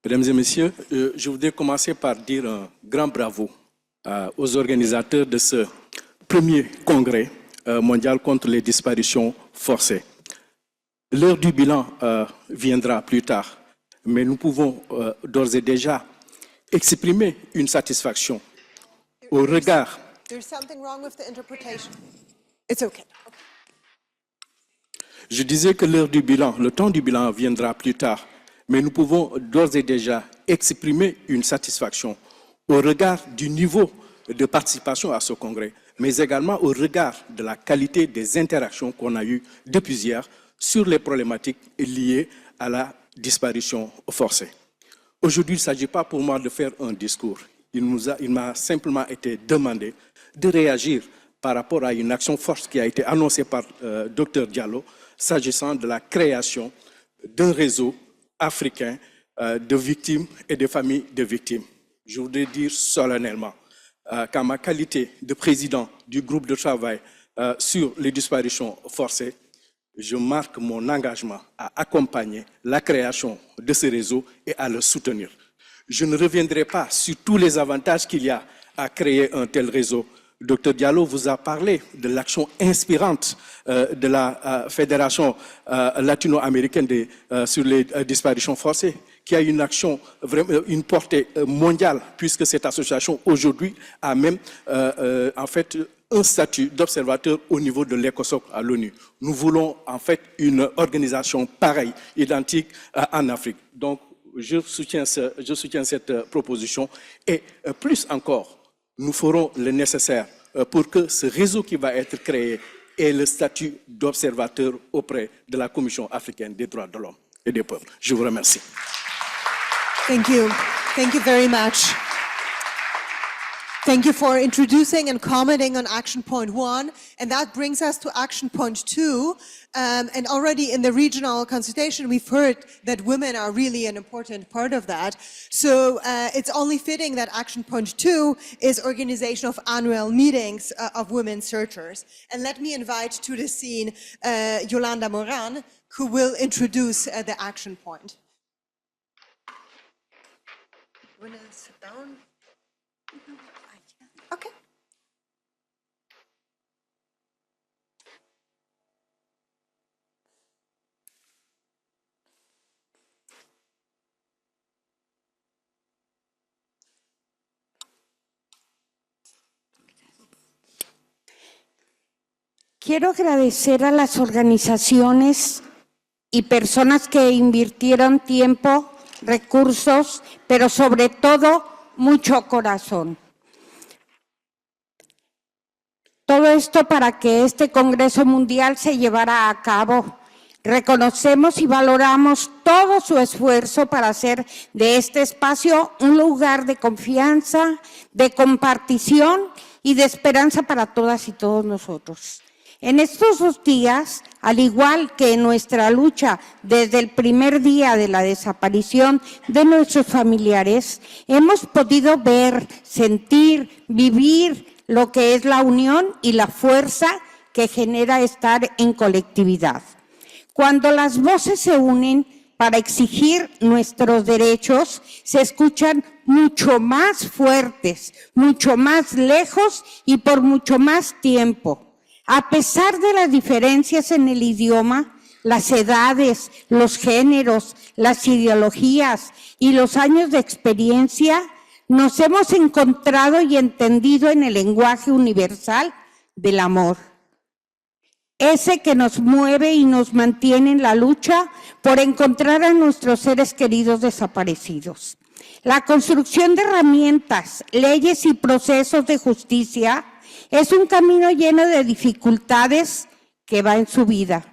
Mesdames et messieurs, je voudrais commencer par dire un grand bravo aux organisateurs de ce premier congrès mondial contre les disparitions forcées. L'heure du bilan viendra plus tard, mais nous pouvons d'ores et déjà exprimer une satisfaction au regard. There's something wrong with the interpretation. It's okay. Je disais que l'heure du bilan, le temps du bilan viendra plus tard, mais nous pouvons d'ores et déjà exprimer une satisfaction au regard du niveau de participation à ce congrès, mais également au regard de la qualité des interactions qu'on a eues depuis hier sur les problématiques liées à la disparition forcée. Aujourd'hui, il ne s'agit pas pour moi de faire un discours. Il m'a simplement été demandé de réagir par rapport à une action forte qui a été annoncée par Dr Diallo s'agissant de la création d'un réseau africain de victimes et de familles de victimes. Je voudrais dire solennellement qu'en ma qualité de président du groupe de travail sur les disparitions forcées, je marque mon engagement à accompagner la création de ce réseau et à le soutenir. Je ne reviendrai pas sur tous les avantages qu'il y a à créer un tel réseau. Dr Diallo vous a parlé de l'action inspirante de la Fédération latino-américaine sur les disparitions forcées, qui a une action, une portée mondiale, puisque cette association aujourd'hui a même en fait un statut d'observateur au niveau de l'ECOSOC à l'ONU. Nous voulons en fait une organisation pareille, identique en Afrique. Donc je soutiens cette proposition et plus encore, nous ferons le nécessaire pour que ce réseau qui va être créé ait le statut d'observateur auprès de la Commission africaine des droits de l'homme et des peuples. Je vous remercie. Thank you. Thank you very much. Thank you for introducing and commenting on action point 1. And that brings us to action point 2. And already in the regional consultation, we've heard that women are really an important part of that. So it's only fitting that action point 2 is organization of annual meetings of women searchers. And let me invite to the scene Yolanda Moran, who will introduce the action point. You want to sit down? Okay. Quiero agradecer a las organizaciones y personas que invirtieron tiempo, recursos, pero sobre todo mucho corazón. Todo esto para que este Congreso Mundial se llevara a cabo. Reconocemos y valoramos todo su esfuerzo para hacer de este espacio un lugar de confianza, de compartición y de esperanza para todas y todos nosotros. En estos 2 días, al igual que en nuestra lucha desde el primer día de la desaparición de nuestros familiares, hemos podido ver, sentir, vivir lo que es la unión y la fuerza que genera estar en colectividad. Cuando las voces se unen para exigir nuestros derechos, se escuchan mucho más fuertes, mucho más lejos y por mucho más tiempo. A pesar de las diferencias en el idioma, las edades, los géneros, las ideologías y los años de experiencia, nos hemos encontrado y entendido en el lenguaje universal del amor. Ese que nos mueve y nos mantiene en la lucha por encontrar a nuestros seres queridos desaparecidos. La construcción de herramientas, leyes y procesos de justicia es un camino lleno de dificultades que va en su vida,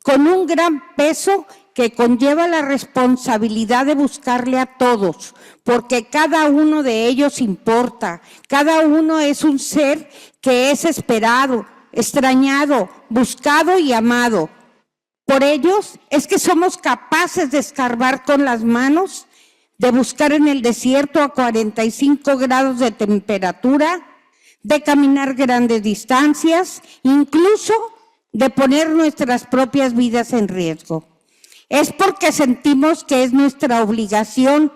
con un gran peso que conlleva la responsabilidad de buscarle a todos, porque cada uno de ellos importa, cada uno es un ser que es esperado, extrañado, buscado y amado. Por ellos es que somos capaces de escarbar con las manos, de buscar en el desierto a 45 grados de temperatura, de caminar grandes distancias, incluso de poner nuestras propias vidas en riesgo. Es porque sentimos que es nuestra obligación,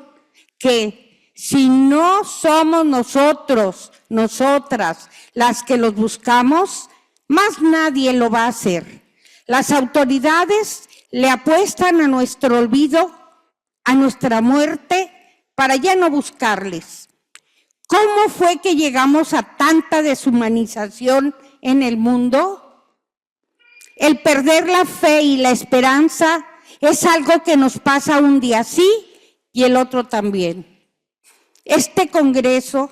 que si no somos nosotros, nosotras, las que los buscamos, más nadie lo va a hacer. Las autoridades le apuestan a nuestro olvido, a nuestra muerte, para ya no buscarles. ¿Cómo fue que llegamos a tanta deshumanización en el mundo? El perder la fe y la esperanza es algo que nos pasa un día sí y el otro también. Este Congreso,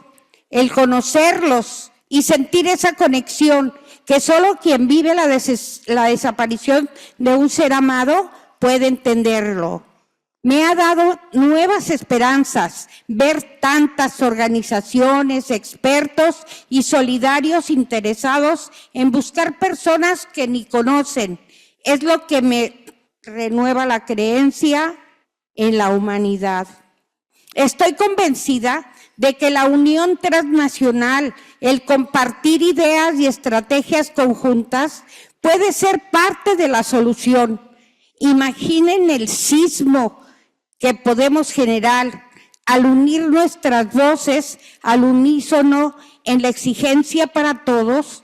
el conocerlos y sentir esa conexión que solo quien vive la desaparición de un ser amado puede entenderlo. Me ha dado nuevas esperanzas ver tantas organizaciones, expertos y solidarios interesados en buscar personas que ni conocen. Es lo que me renueva la creencia en la humanidad. Estoy convencida de que la unión transnacional, el compartir ideas y estrategias conjuntas puede ser parte de la solución. Imaginen el sismo que podemos generar al unir nuestras voces al unísono en la exigencia para todos.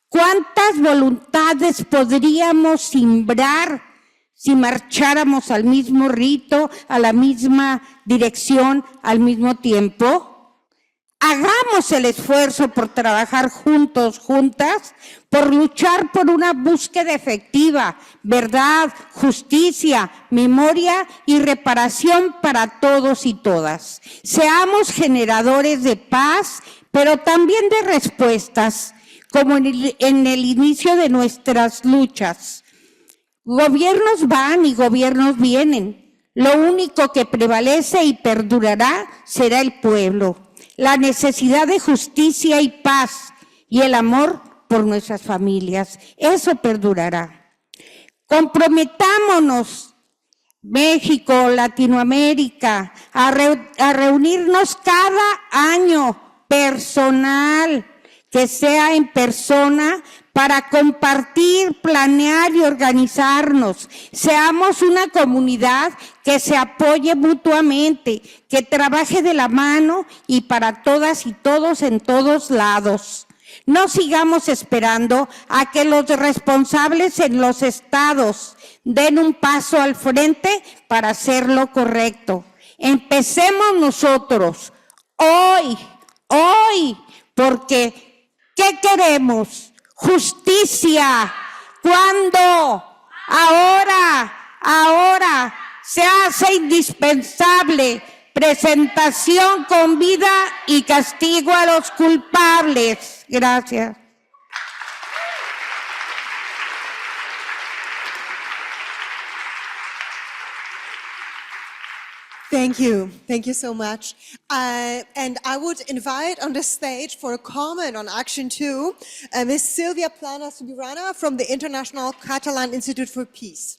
¿Cuántas voluntades podríamos simbrar si marcháramos al mismo rito, a la misma dirección, al mismo tiempo? Hagamos el esfuerzo por trabajar juntos, juntas, por luchar por una búsqueda efectiva, verdad, justicia, memoria y reparación para todos y todas. Seamos generadores de paz, pero también de respuestas, como en el inicio de nuestras luchas. Gobiernos van y gobiernos vienen. Lo único que prevalece y perdurará será el pueblo, la necesidad de justicia y paz y el amor por nuestras familias. Eso perdurará. Comprometámonos, México, Latinoamérica, a reunirnos cada año personal, que sea en persona, para compartir, planear y organizarnos. Seamos una comunidad que se apoye mutuamente, que trabaje de la mano y para todas y todos en todos lados. No sigamos esperando a que los responsables en los estados den un paso al frente para hacer lo correcto. Empecemos nosotros, hoy, porque ¿qué queremos? Justicia. ¿Cuándo? Ahora se hace indispensable presentación con vida y castigo a los culpables. Gracias. Thank you so much. And I would invite on the stage for a comment on Action 2, Ms. Silvia Plana-Subirana from the International Catalan Institute for Peace.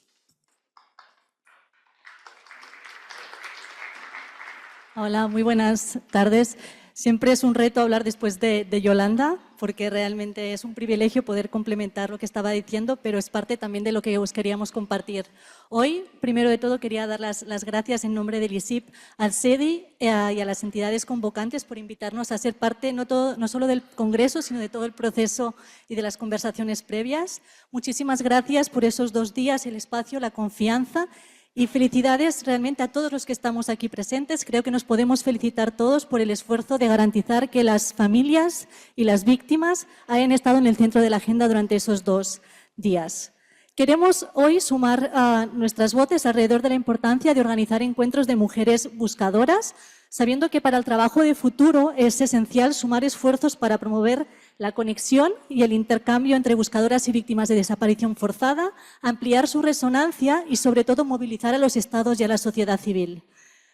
Hola, muy buenas tardes. Siempre es un reto hablar después de Yolanda. porque realmente es un privilegio poder complementar lo que estaba diciendo, pero es parte también de lo que os queríamos compartir. Hoy, primero de todo, quería dar las gracias en nombre del ISIP al CEDI y a las entidades convocantes por invitarnos a ser parte no solo del Congreso, sino de todo el proceso y de las conversaciones previas. Muchísimas gracias por esos 2 días, el espacio, la confianza. Y felicidades realmente a todos los que estamos aquí presentes. Creo que nos podemos felicitar todos por el esfuerzo de garantizar que las familias y las víctimas hayan estado en el centro de la agenda durante esos 2 días. Queremos hoy sumar nuestras voces alrededor de la importancia de organizar encuentros de mujeres buscadoras, sabiendo que para el trabajo de futuro es esencial sumar esfuerzos para promover la conexión y el intercambio entre buscadoras y víctimas de desaparición forzada, ampliar su resonancia y, sobre todo, movilizar a los Estados y a la sociedad civil.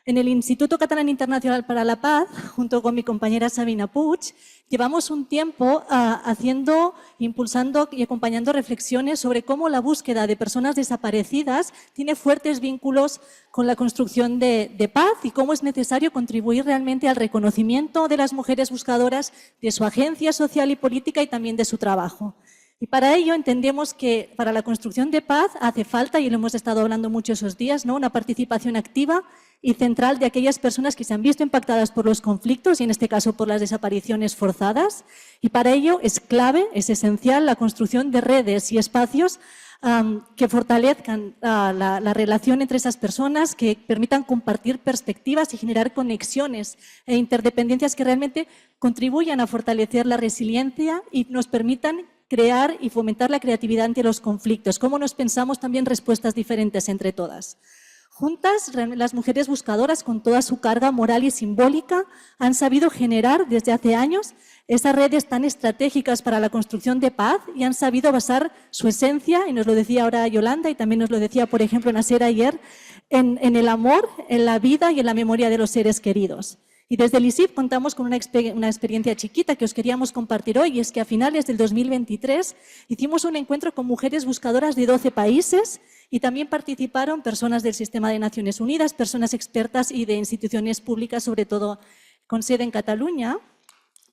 En el Instituto Catalán Internacional para la Paz, junto con mi compañera Sabina Puig, llevamos un tiempo impulsando y acompañando reflexiones sobre cómo la búsqueda de personas desaparecidas tiene fuertes vínculos con la construcción de paz y cómo es necesario contribuir realmente al reconocimiento de las mujeres buscadoras, de su agencia social y política y también de su trabajo. Y para ello entendemos que para la construcción de paz hace falta, y lo hemos estado hablando mucho esos días, ¿no?, una participación activa y central de aquellas personas que se han visto impactadas por los conflictos y en este caso por las desapariciones forzadas. Y para ello es clave, es esencial la construcción de redes y espacios que fortalezcan la relación entre esas personas, que permitan compartir perspectivas y generar conexiones e interdependencias que realmente contribuyan a fortalecer la resiliencia y nos permitan crear y fomentar la creatividad ante los conflictos, cómo nos pensamos también respuestas diferentes entre todas. Juntas, las mujeres buscadoras, con toda su carga moral y simbólica, han sabido generar desde hace años esas redes tan estratégicas para la construcción de paz y han sabido basar su esencia, y nos lo decía ahora Yolanda y también nos lo decía, por ejemplo, Nasser ayer, en el amor, en la vida y en la memoria de los seres queridos. Y desde el ISIP contamos con una experiencia chiquita que os queríamos compartir hoy, y es que a finales del 2023 hicimos un encuentro con mujeres buscadoras de 12 países y también participaron personas del Sistema de Naciones Unidas, personas expertas y de instituciones públicas, sobre todo con sede en Cataluña.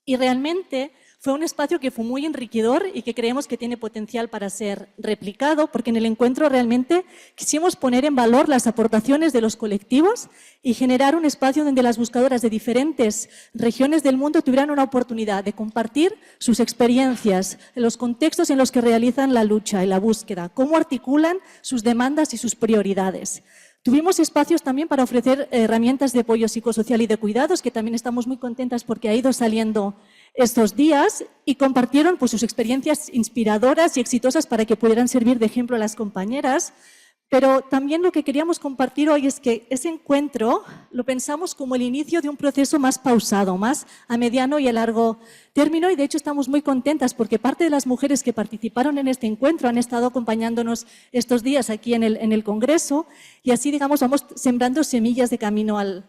Y realmente fue un espacio que fue muy enriquecedor y que creemos que tiene potencial para ser replicado, porque en el encuentro realmente quisimos poner en valor las aportaciones de los colectivos y generar un espacio donde las buscadoras de diferentes regiones del mundo tuvieran una oportunidad de compartir sus experiencias, los contextos en los que realizan la lucha y la búsqueda, cómo articulan sus demandas y sus prioridades. Tuvimos espacios también para ofrecer herramientas de apoyo psicosocial y de cuidados, que también estamos muy contentas porque ha ido saliendo estos días, y compartieron pues, sus experiencias inspiradoras y exitosas para que pudieran servir de ejemplo a las compañeras. Pero también lo que queríamos compartir hoy es que ese encuentro lo pensamos como el inicio de un proceso más pausado, más a mediano y a largo término, y de hecho estamos muy contentas porque parte de las mujeres que participaron en este encuentro han estado acompañándonos estos días aquí en el Congreso, y así, digamos, vamos sembrando semillas de camino al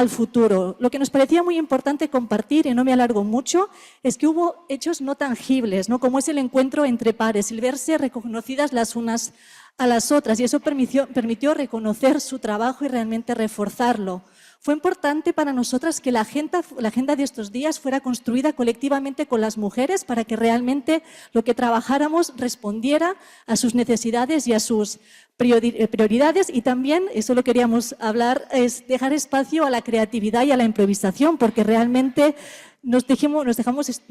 futuro. Lo que nos parecía muy importante compartir, y no me alargo mucho, es que hubo hechos no tangibles, ¿no?, como es el encuentro entre pares, el verse reconocidas las unas a las otras, y eso permitió reconocer su trabajo y realmente reforzarlo. Fue importante para nosotras que la agenda de estos días fuera construida colectivamente con las mujeres para que realmente lo que trabajáramos respondiera a sus necesidades y a sus prioridades, y también, eso lo queríamos hablar, es dejar espacio a la creatividad y a la improvisación, porque realmente nos dejamos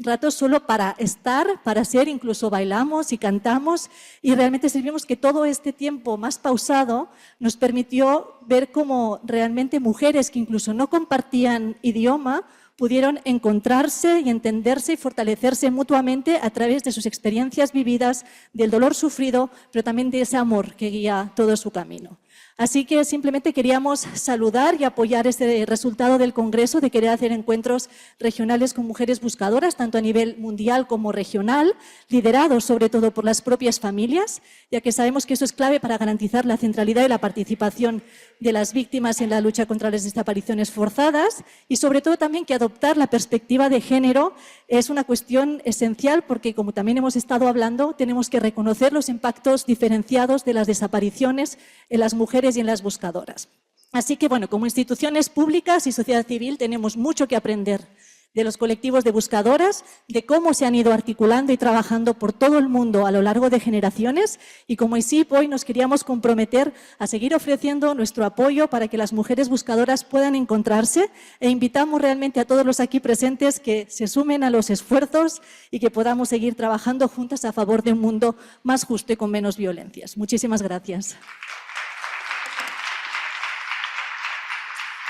ratos solo para estar, para ser, incluso bailamos y cantamos, y realmente sentimos que todo este tiempo más pausado nos permitió ver cómo realmente mujeres que incluso no compartían idioma pudieron encontrarse y entenderse y fortalecerse mutuamente a través de sus experiencias vividas, del dolor sufrido, pero también de ese amor que guía todo su camino. Así que simplemente queríamos saludar y apoyar este resultado del Congreso de querer hacer encuentros regionales con mujeres buscadoras, tanto a nivel mundial como regional, liderados sobre todo por las propias familias, ya que sabemos que eso es clave para garantizar la centralidad y la participación de las víctimas en la lucha contra las desapariciones forzadas, y sobre todo también que adoptar la perspectiva de género es una cuestión esencial, porque como también hemos estado hablando, tenemos que reconocer los impactos diferenciados de las desapariciones en las mujeres y en las buscadoras. Así que, bueno, como instituciones públicas y sociedad civil tenemos mucho que aprender de los colectivos de buscadoras, de cómo se han ido articulando y trabajando por todo el mundo a lo largo de generaciones, y como ICIP hoy nos queríamos comprometer a seguir ofreciendo nuestro apoyo para que las mujeres buscadoras puedan encontrarse, e invitamos realmente a todos los aquí presentes que se sumen a los esfuerzos y que podamos seguir trabajando juntas a favor de un mundo más justo y con menos violencias. Muchísimas gracias.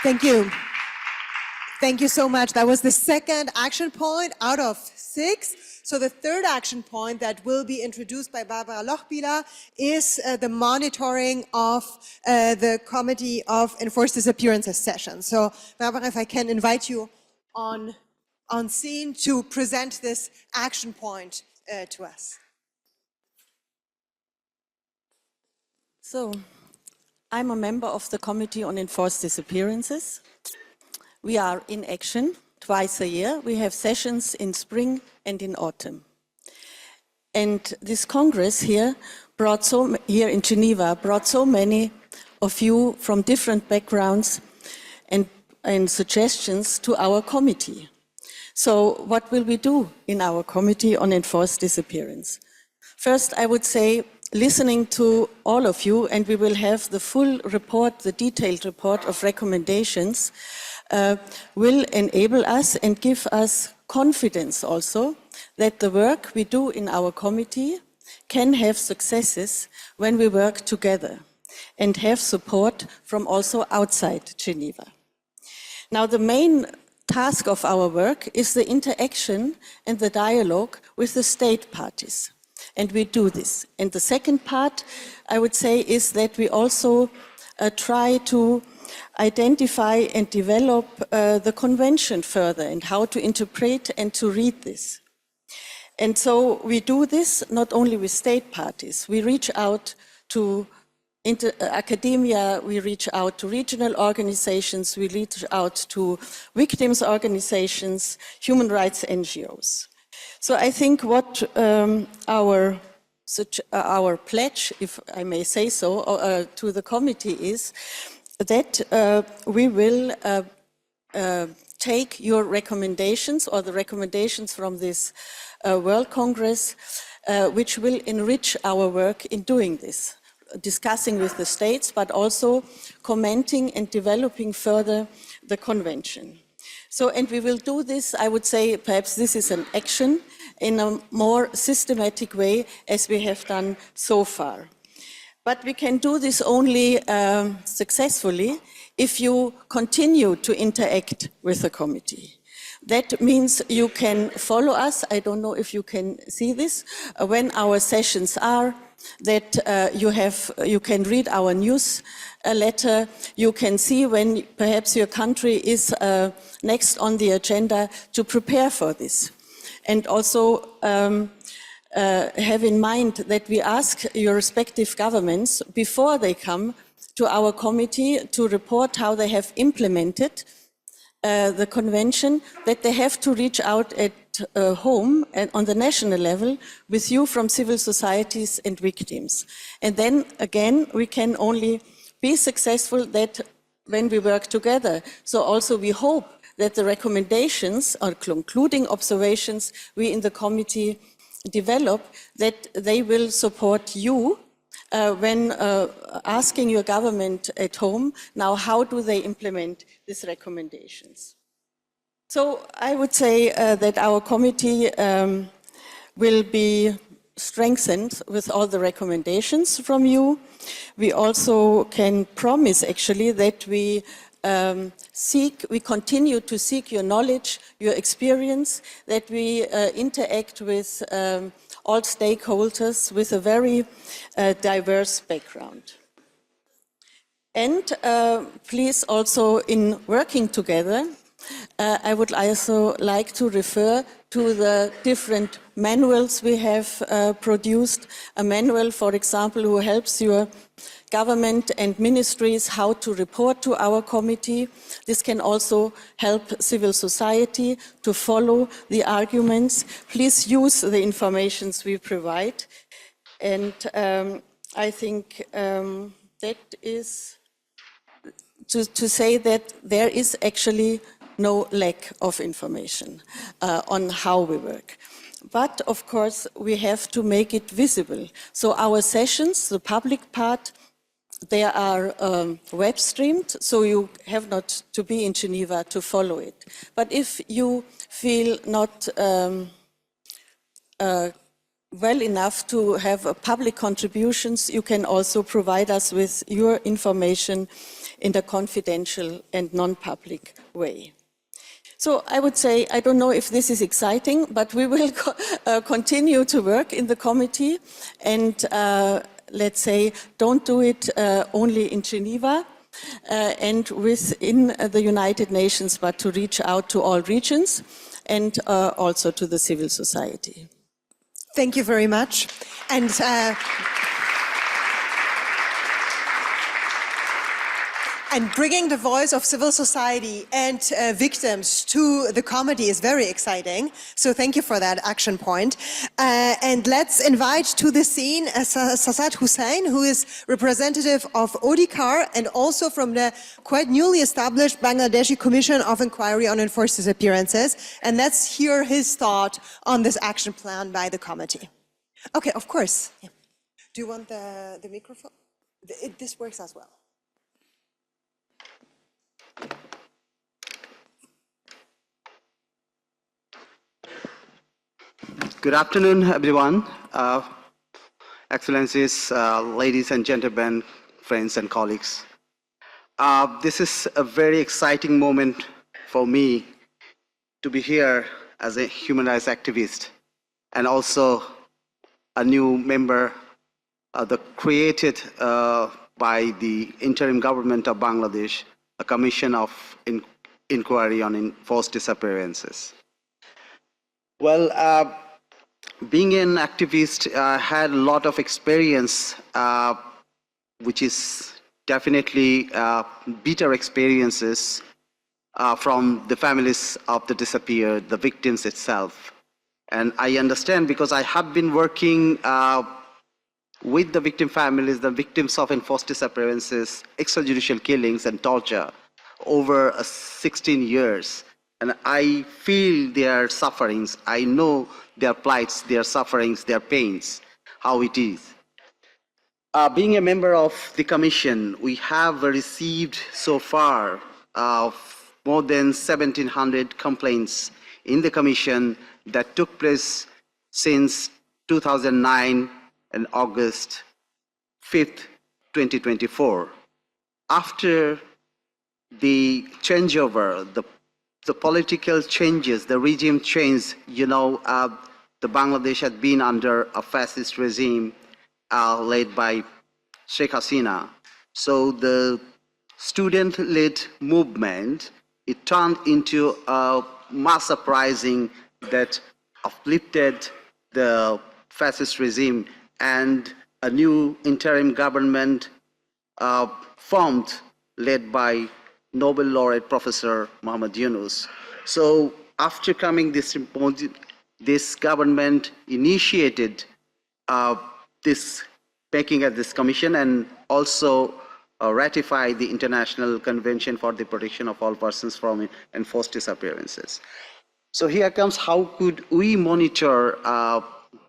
Thank you. Thank you so much. That was the second action point out of 6. So the third action point that will be introduced by Barbara Lochbihler is the monitoring of the Committee of Enforced Disappearances session. So Barbara, if I can invite you on scene to present this action point to us. So, I'm a member of the Committee on Enforced Disappearances. We are in action twice a year. We have sessions in spring and in autumn. And this Congress here here in Geneva brought so many of you from different backgrounds and suggestions to our committee. So what will we do in our Committee on Enforced Disappearance? First, I would say, listening to all of you, and we will have the full report, the detailed report of recommendations, will enable us and give us confidence also that the work we do in our committee can have successes when we work together and have support from also outside Geneva. Now, the main task of our work is the interaction and the dialogue with the state parties. And we do this. And the second part, I would say, is that we also try to identify and develop the convention further and how to interpret and to read this. And so we do this not only with state parties. We reach out to academia, we reach out to regional organizations, we reach out to victims organizations, human rights NGOs. So I think what our pledge, if I may say so, to the committee is that we will take your recommendations or the recommendations from this World Congress, which will enrich our work in doing this, discussing with the states, but also commenting and developing further the convention. So, and we will do this, I would say, perhaps this is an action in a more systematic way as we have done so far. But we can do this only successfully if you continue to interact with the committee. That means you can follow us. I don't know if you can see this, when our sessions are, that you can read our newsletter. You can see when perhaps your country is next on the agenda to prepare for this. And also have in mind that we ask your respective governments before they come to our committee to report how they have implemented the convention, that they have to reach out at home and on the national level with you from civil societies and victims. And then again, we can only be successful that when we work together. So also we hope that the recommendations or concluding observations we in the committee develop, that they will support you when asking your government at home, now how do they implement these recommendations? So I would say that our committee will be strengthened with all the recommendations from you. We also can promise actually that we continue to seek your knowledge, your experience, that we interact with all stakeholders with a very diverse background. And please also in working together, I would also like to refer to the different manuals we have produced. A manual, for example, who helps your government and ministries how to report to our committee. This can also help civil society to follow the arguments. Please use the information we provide. And I think that is to say that there is actually no lack of information on how we work. But of course, we have to make it visible. So our sessions, the public part, they are web streamed, so you have not to be in Geneva to follow it. But if you feel not well enough to have public contributions, you can also provide us with your information in a confidential and non-public way. So I would say, I don't know if this is exciting, but we will continue to work in the committee and let's say, don't do it only in Geneva and within the United Nations, but to reach out to all regions and also to the civil society. Thank you very much. And bringing the voice of civil society and victims to the committee is very exciting. So thank you for that action point. And let's invite to the scene Saad HUSSEIN, who is representative of ODICAR and also from the quite newly established Bangladeshi Commission of Inquiry on Enforced Disappearances. And let's hear his thought on this action plan by the committee. Okay, of course. Yeah. Do you want the microphone? This works as well. Good afternoon, everyone. Excellencies, ladies and gentlemen, friends and colleagues. This is a very exciting moment for me to be here as a human rights activist and also a new member created by the interim government of Bangladesh, a commission of inquiry on enforced disappearances. Well, being an activist, I had a lot of experience, which is definitely bitter experiences from the families of the disappeared, the victims itself. And I understand because I have been working with the victim families, the victims of enforced disappearances, extrajudicial killings and torture over 16 years. And I feel their sufferings. I know their plights, their sufferings, their pains, how it is. Being a member of the commission, we have received so far more than 1,700 complaints in the commission that took place since 2009 and August 5th, 2024. After the changeover, the political changes, the regime change, you know, the Bangladesh had been under a fascist regime led by Sheikh Hasina. So the student-led movement, it turned into a mass uprising that uplifted the fascist regime, and a new interim government formed, led by Nobel laureate Professor Muhammad Yunus. So after coming this government initiated this making of this commission and also ratify the International Convention for the Protection of All Persons from Enforced Disappearances. So here comes how could we monitor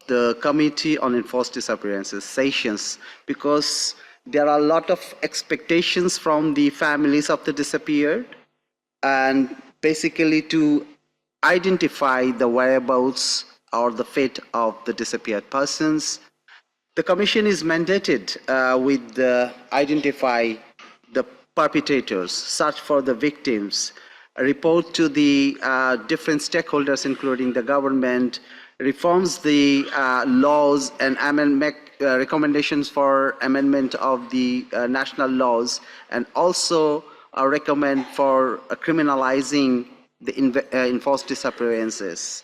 the Committee on Enforced Disappearances sessions, because there are a lot of expectations from the families of the disappeared, and basically to identify the whereabouts or the fate of the disappeared persons. The Commission is mandated with identify the perpetrators, search for the victims, report to the different stakeholders, including the government, reforms the laws and make recommendations for amendment of the national laws, and also recommend for criminalizing the enforced disappearances.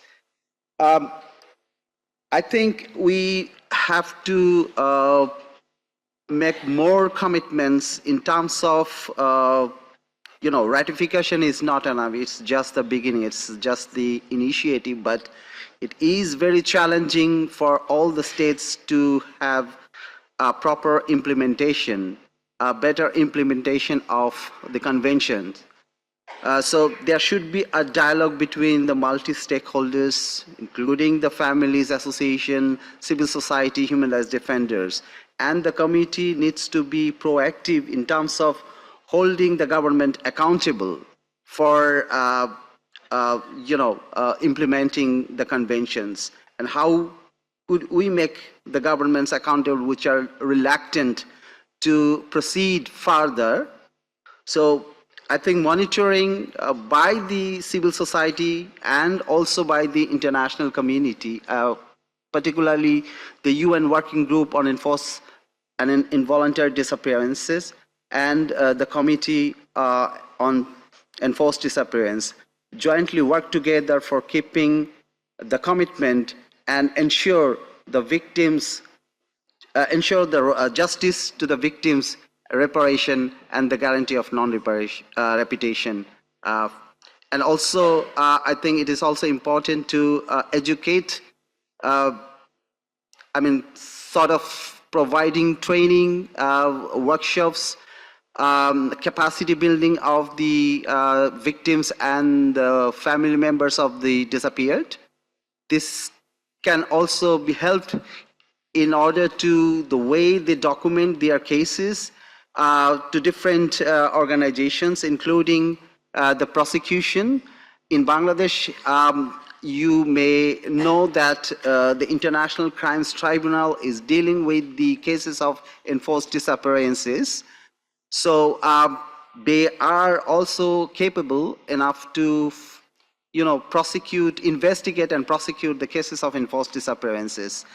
I think we have to make more commitments in terms of, you know, ratification is not enough. It's just the beginning. It's just the initiative, but it is very challenging for all the states to have a proper implementation, a better implementation of the convention. So there should be a dialogue between the multi-stakeholders, including the families association, civil society, human rights defenders. And the committee needs to be proactive in terms of holding the government accountable for implementing the conventions. And how could we make the governments accountable which are reluctant to proceed further? So I think monitoring by the civil society and also by the international community, particularly the UN Working Group on Enforced and Involuntary Disappearances and the Committee on Enforced Disappearance, jointly work together for keeping the commitment and ensure the victims, ensure the justice to the victims, reparation, and the guarantee of non-repetition. And also, I think it is also important to educate, sort of providing training, workshops, capacity building of the victims and the family members of the disappeared. This can also be helped in order to the way they document their cases to different organizations, including the prosecution. In Bangladesh, you may know that the International Crimes Tribunal is dealing with the cases of enforced disappearances. So they are also capable enough to investigate and prosecute the cases of enforced disappearances.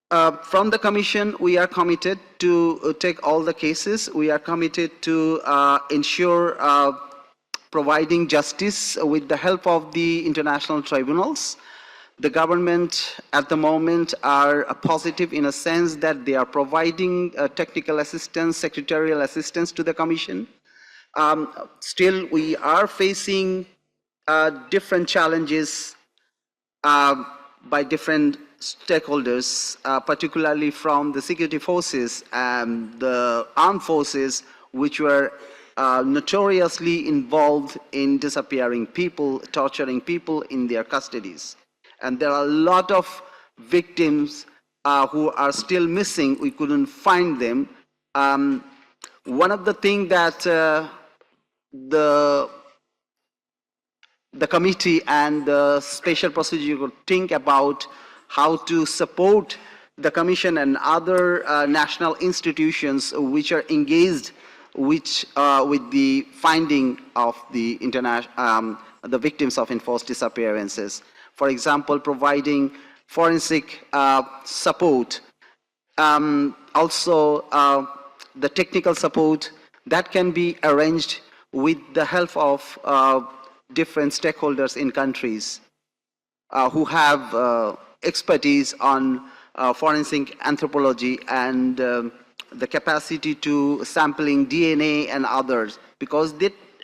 From the Commission, we are committed to take all the cases. We are committed to ensure providing justice with the help of the international tribunals. The government at the moment are positive in a sense that they are providing technical assistance, secretarial assistance to the Commission. Still, we are facing different challenges by different stakeholders, particularly from the security forces and the armed forces, which were notoriously involved in disappearing people, torturing people in their custodies. And there are a lot of victims who are still missing. We couldn't find them. One of the things that the committee and the special procedure could think about how to support the Commission and other national institutions which are engaged with the finding of the victims of enforced disappearances. For example, providing forensic support, also the technical support that can be arranged with the help of different stakeholders in countries who have expertise on forensic anthropology and the capacity to sampling DNA and others, because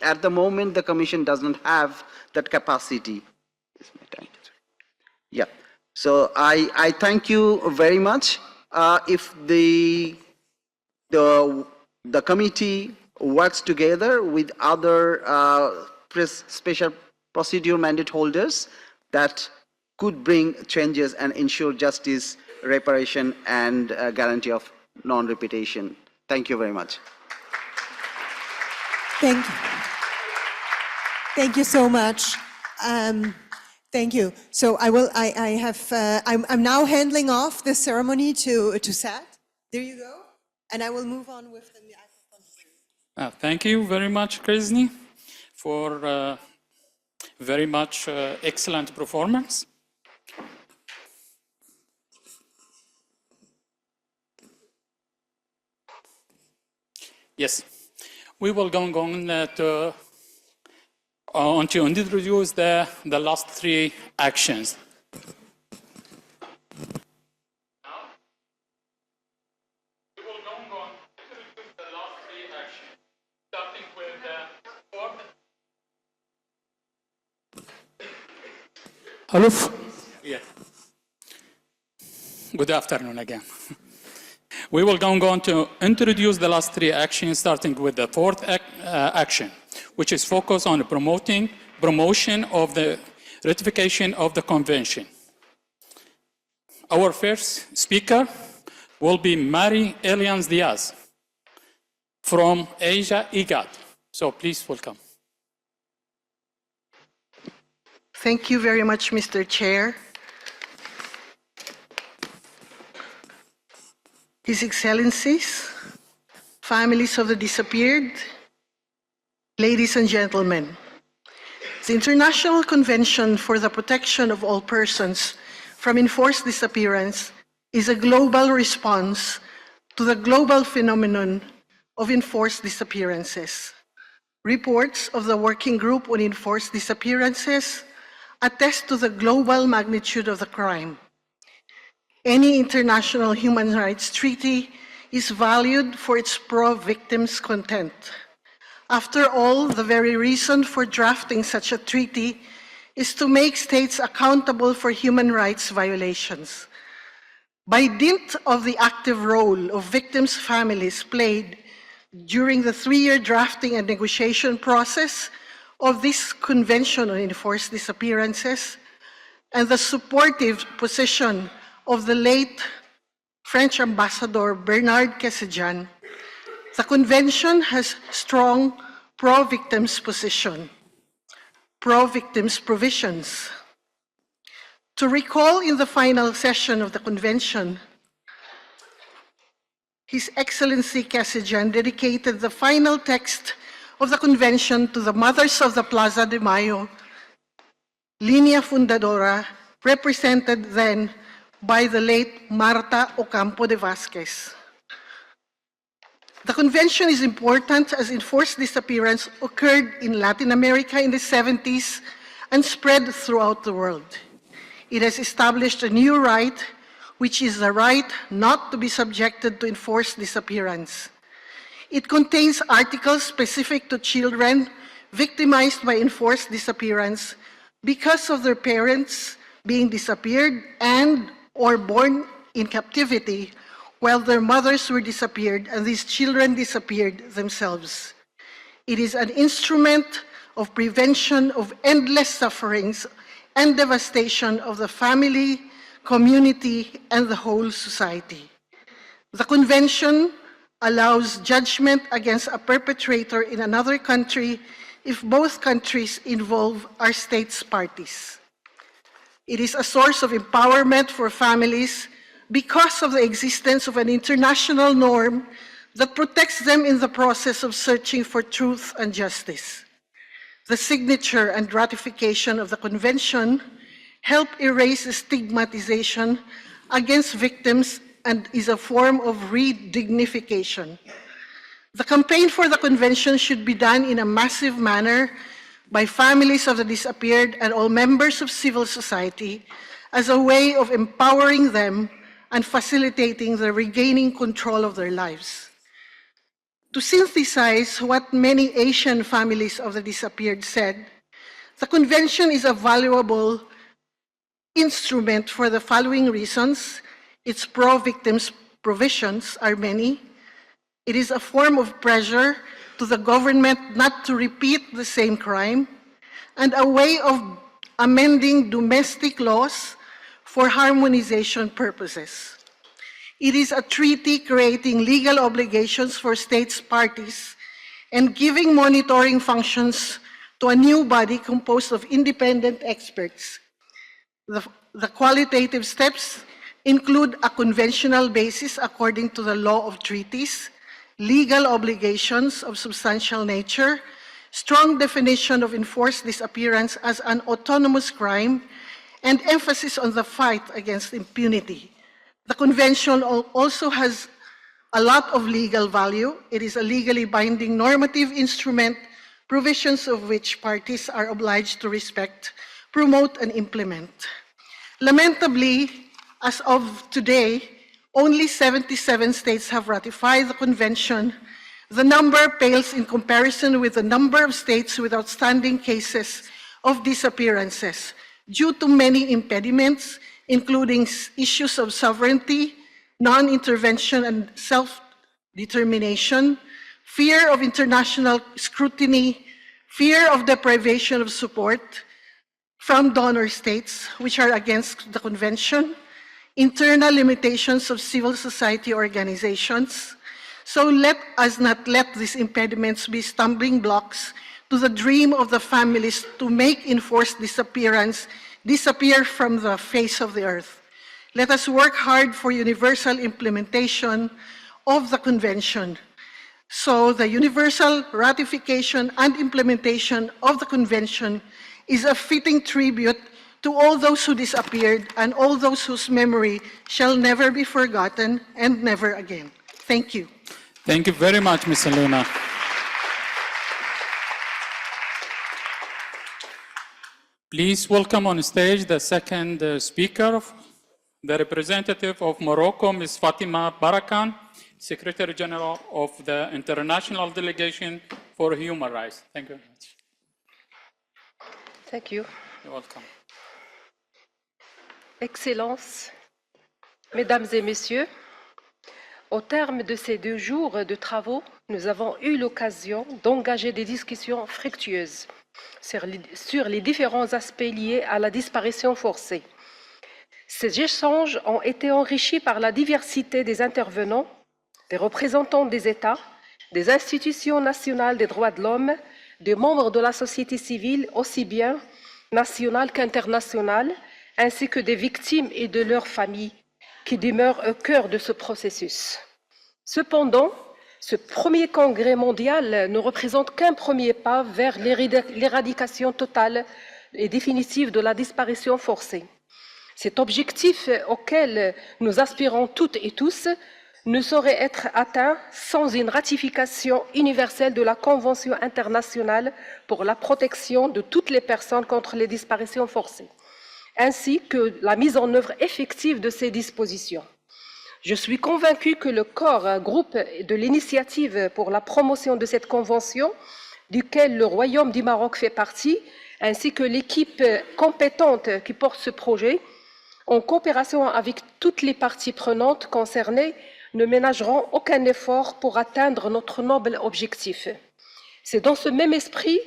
at the moment the Commission doesn't have that capacity. Yeah, so I thank you very much. If the committee works together with other special procedure mandate holders, that could bring changes and ensure justice, reparation, and guarantee of non-repetition. Thank you very much. Thank you. Thank you so much. Thank you. So I'm now handing off the ceremony to Saad. There you go. And I will move on with the microphone. Thank you very much, Grażyna, for very much excellent performance. Yes, we will go on to introduce the last three actions. Starting with the fourth. Hello. Yeah. Good afternoon again. We will go on to introduce the last three actions, starting with the fourth action, which is focused on promotion of the ratification of the convention. Our first speaker will be Mary Elians Diaz from Asia ICAED. So please welcome. Thank you very much, Mr. Chair. His Excellencies, families of the disappeared, ladies and gentlemen, the International Convention for the Protection of All Persons from Enforced Disappearance is a global response to the global phenomenon of enforced disappearances. Reports of the Working Group on Enforced Disappearances attest to the global magnitude of the crime. Any international human rights treaty is valued for its pro-victims content. After all, the very reason for drafting such a treaty is to make states accountable for human rights violations. By dint of the active role of victims' families played during the 3-year drafting and negotiation process of this Convention on Enforced Disappearances, and the supportive position of the late French Ambassador Bernard Kessejan, the Convention has strong pro-victims position, pro-victims provisions. To recall, in the final session of the Convention, His Excellency Kessejan dedicated the final text of the Convention to the mothers of the Plaza de Mayo, Línea Fundadora, represented then by the late Marta Ocampo de Vázquez. The Convention is important as enforced disappearance occurred in Latin America in the 70s and spread throughout the world. It has established a new right, which is the right not to be subjected to enforced disappearance. It contains articles specific to children victimized by enforced disappearance because of their parents being disappeared and/or born in captivity while their mothers were disappeared and these children disappeared themselves. It is an instrument of prevention of endless sufferings and devastation of the family, community, and the whole society. The Convention allows judgment against a perpetrator in another country if both countries involved are states parties. It is a source of empowerment for families because of the existence of an international norm that protects them in the process of searching for truth and justice. The signature and ratification of the Convention help erase the stigmatization against victims and is a form of re-dignification. The campaign for the Convention should be done in a massive manner by families of the disappeared and all members of civil society as a way of empowering them and facilitating the regaining control of their lives. To synthesize what many Asian families of the disappeared said, the Convention is a valuable instrument for the following reasons. Its pro-victims provisions are many. It is a form of pressure to the government not to repeat the same crime, and a way of amending domestic laws for harmonization purposes. It is a treaty creating legal obligations for states parties and giving monitoring functions to a new body composed of independent experts. The qualitative steps include a conventional basis according to the law of treaties, legal obligations of substantial nature, strong definition of enforced disappearance as an autonomous crime, and emphasis on the fight against impunity. The Convention also has a lot of legal value. It is a legally binding normative instrument, provisions of which parties are obliged to respect, promote, and implement. Lamentably, as of today, only 77 states have ratified the Convention. The number pales in comparison with the number of states with outstanding cases of disappearances due to many impediments, including issues of sovereignty, non-intervention and self-determination, fear of international scrutiny, fear of deprivation of support from donor states which are against the convention, internal limitations of civil society organizations. So let us not let these impediments be stumbling blocks to the dream of the families to make enforced disappearance disappear from the face of the earth. Let us work hard for universal implementation of the convention. So the universal ratification and implementation of the convention is a fitting tribute to all those who disappeared and all those whose memory shall never be forgotten and never again. Thank you. Thank you very much, Ms. Luna. Please welcome on stage the second speaker, the representative of Morocco, Ms. Fatima Barakan, Secretary General of the International Delegation for Human Rights. Thank you very much. Thank you. You're welcome. Excellences, Mesdames et Messieurs, au terme de ces 2 jours de travaux, nous avons eu l'occasion d'engager des discussions fructueuses sur les différents aspects liés à la disparition forcée. Ces échanges ont été enrichis par la diversité des intervenants, des représentants des États, des institutions nationales des droits de l'homme, des membres de la société civile, aussi bien nationale qu'internationale, ainsi que des victimes et de leurs familles qui demeurent au cœur de ce processus. Cependant, ce premier congrès mondial ne représente qu'un premier pas vers l'éradication totale et définitive de la disparition forcée. Cet objectif auquel nous aspirons toutes et tous ne saurait être atteint sans une ratification universelle de la Convention internationale pour la protection de toutes les personnes contre les disparitions forcées, ainsi que la mise en œuvre effective de ces dispositions. Je suis convaincue que le groupe de l'initiative pour la promotion de cette convention, duquel le Royaume du Maroc fait partie, ainsi que l'équipe compétente qui porte ce projet, en coopération avec toutes les parties prenantes concernées, ne ménageront aucun effort pour atteindre notre noble objectif. C'est dans ce même esprit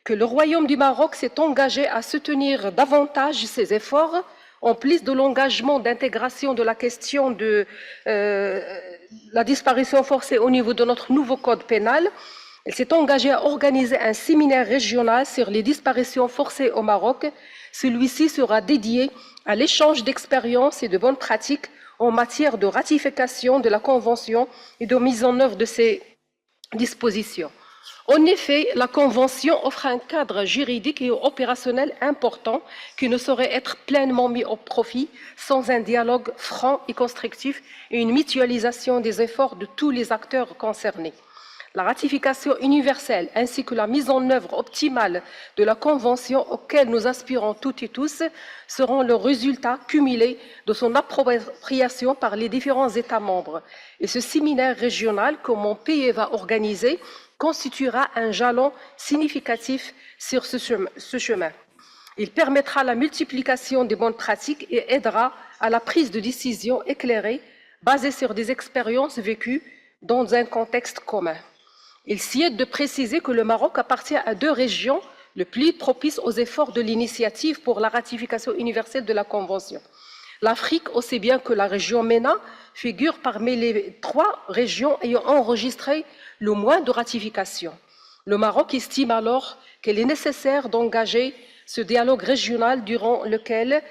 que le Royaume du Maroc s'est engagé à soutenir davantage ces efforts, en plus de l'engagement d'intégration de la question de la disparition forcée au niveau de notre nouveau code pénal. Elle s'est engagée à organiser un séminaire régional sur les disparitions forcées au Maroc. Celui-ci sera dédié à l'échange d'expériences et de bonnes pratiques en matière de ratification de la Convention et de mise en œuvre de ces dispositions. En effet, la Convention offre un cadre juridique et opérationnel important qui ne saurait être pleinement mis au profit sans un dialogue franc et constructif et une mutualisation des efforts de tous les acteurs concernés. La ratification universelle ainsi que la mise en œuvre optimale de la Convention auquel nous aspirons toutes et tous seront le résultat cumulé de son appropriation par les différents États membres. Et ce séminaire régional que mon pays va organiser constituera un jalon significatif sur ce chemin. Il permettra la multiplication des bonnes pratiques et aidera à la prise de décision éclairée, basée sur des expériences vécues dans un contexte commun. Il s'y est de préciser que le Maroc appartient à 2 régions les plus propices aux efforts de l'initiative pour la ratification universelle de la Convention. L'Afrique, aussi bien que la région MENA, figure parmi les 3 régions ayant enregistré le moins de ratifications. Le Maroc estime alors qu'il est nécessaire d'engager ce dialogue régional durant lequel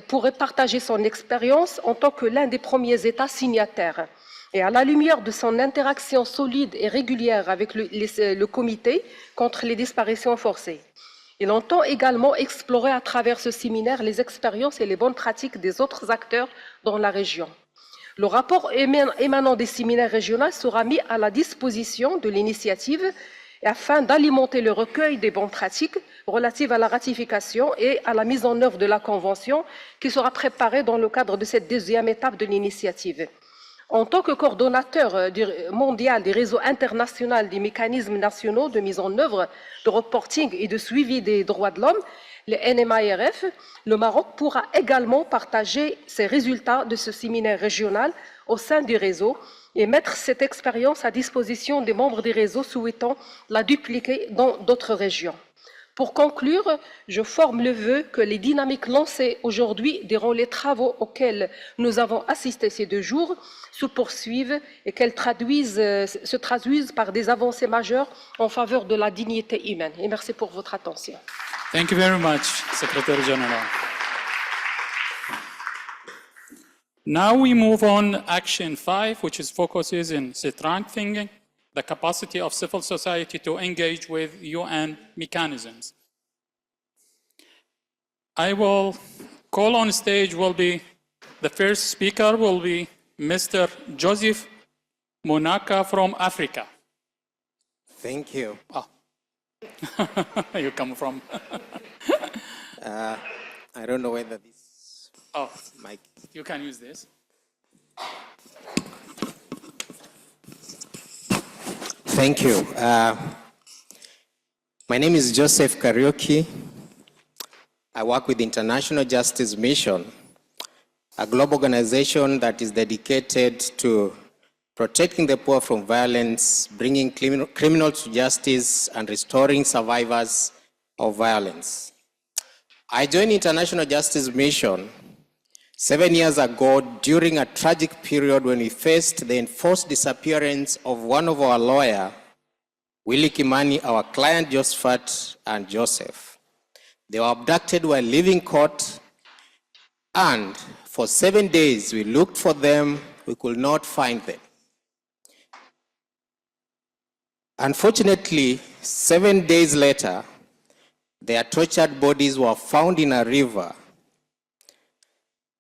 pourrait partager son expérience en tant que l'un des premiers États signataires. Et à la lumière de son interaction solide et régulière avec le comité contre les disparitions forcées. Il entend également explorer à travers ce séminaire les expériences et les bonnes pratiques des autres acteurs dans la région. Le rapport émanant des séminaires régionaux sera mis à la disposition de l'initiative afin d'alimenter le recueil des bonnes pratiques relatives à la ratification et à la mise en œuvre de la Convention qui sera préparée dans le cadre de cette 2e étape de l'initiative. En tant que coordonnateur mondial des réseaux internationaux des mécanismes nationaux de mise en œuvre, de reporting et de suivi des droits de l'homme, les NMIRF, le Maroc pourra également partager ses résultats de ce séminaire régional au sein du réseau et mettre cette expérience à disposition des membres du réseau souhaitant la dupliquer dans d'autres régions. Pour conclure, je forme le vœu que les dynamiques lancées aujourd'hui durant les travaux auxquels nous avons assisté ces 2 jours se poursuivent et qu'elles se traduisent par des avancées majeures en faveur de la dignité humaine. Et merci pour votre attention. Thank you very much, Secretary General. Now we move on action 5, which is focuses in strengthening the capacity of civil society to engage with UN mechanisms. I will call on stage the first speaker will be Mr. Joseph Monaka from Africa. Thank you. Oh. You come from? I don't know whether this mic. You can use this. Thank you. My name is Joseph Kariuki. I work with the International Justice Mission, a global organization that is dedicated to protecting the poor from violence, bringing criminals to justice, and restoring survivors of violence. I joined the International Justice Mission 7 years ago during a tragic period when we faced the enforced disappearance of one of our lawyers, Willie Kimani, our client Josephat and Joseph. They were abducted while leaving court, and for 7 days we looked for them, we could not find them. Unfortunately, 7 days later, their tortured bodies were found in a river.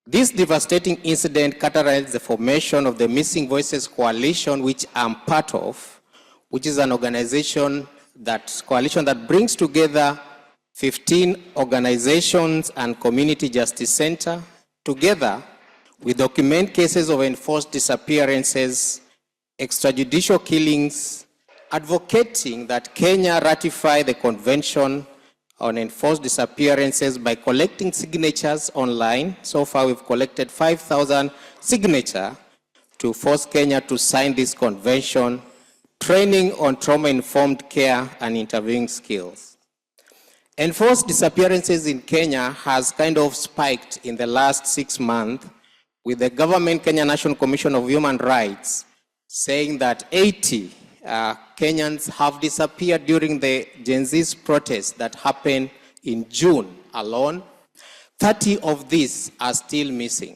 This devastating incident catalyzed the formation of the Missing Voices Coalition, which I'm part of, which is an coalition that brings together 15 organizations and community justice center. Together, we document cases of enforced disappearances, extrajudicial killings, advocating that Kenya ratify the Convention on Enforced Disappearances by collecting signatures online. So far, we've collected 5,000 signatures to force Kenya to sign this convention, training on trauma-informed care and interviewing skills. Enforced disappearances in Kenya has kind of spiked in the last 6 months, with the government Kenya National Commission of Human Rights saying that 80 Kenyans have disappeared during the Gen Z's protests that happened in June alone. 30 of these are still missing.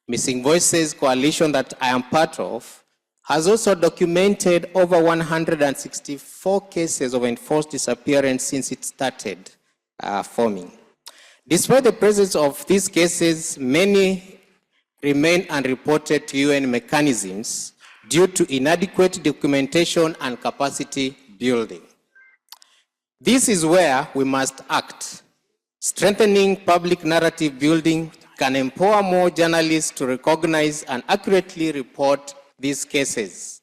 Missing Voices Coalition that I am part of has also documented over 164 cases of enforced disappearance since it started forming. Despite the presence of these cases, many remain unreported to UN mechanisms due to inadequate documentation and capacity building. This is where we must act. Strengthening public narrative building can empower more journalists to recognize and accurately report these cases.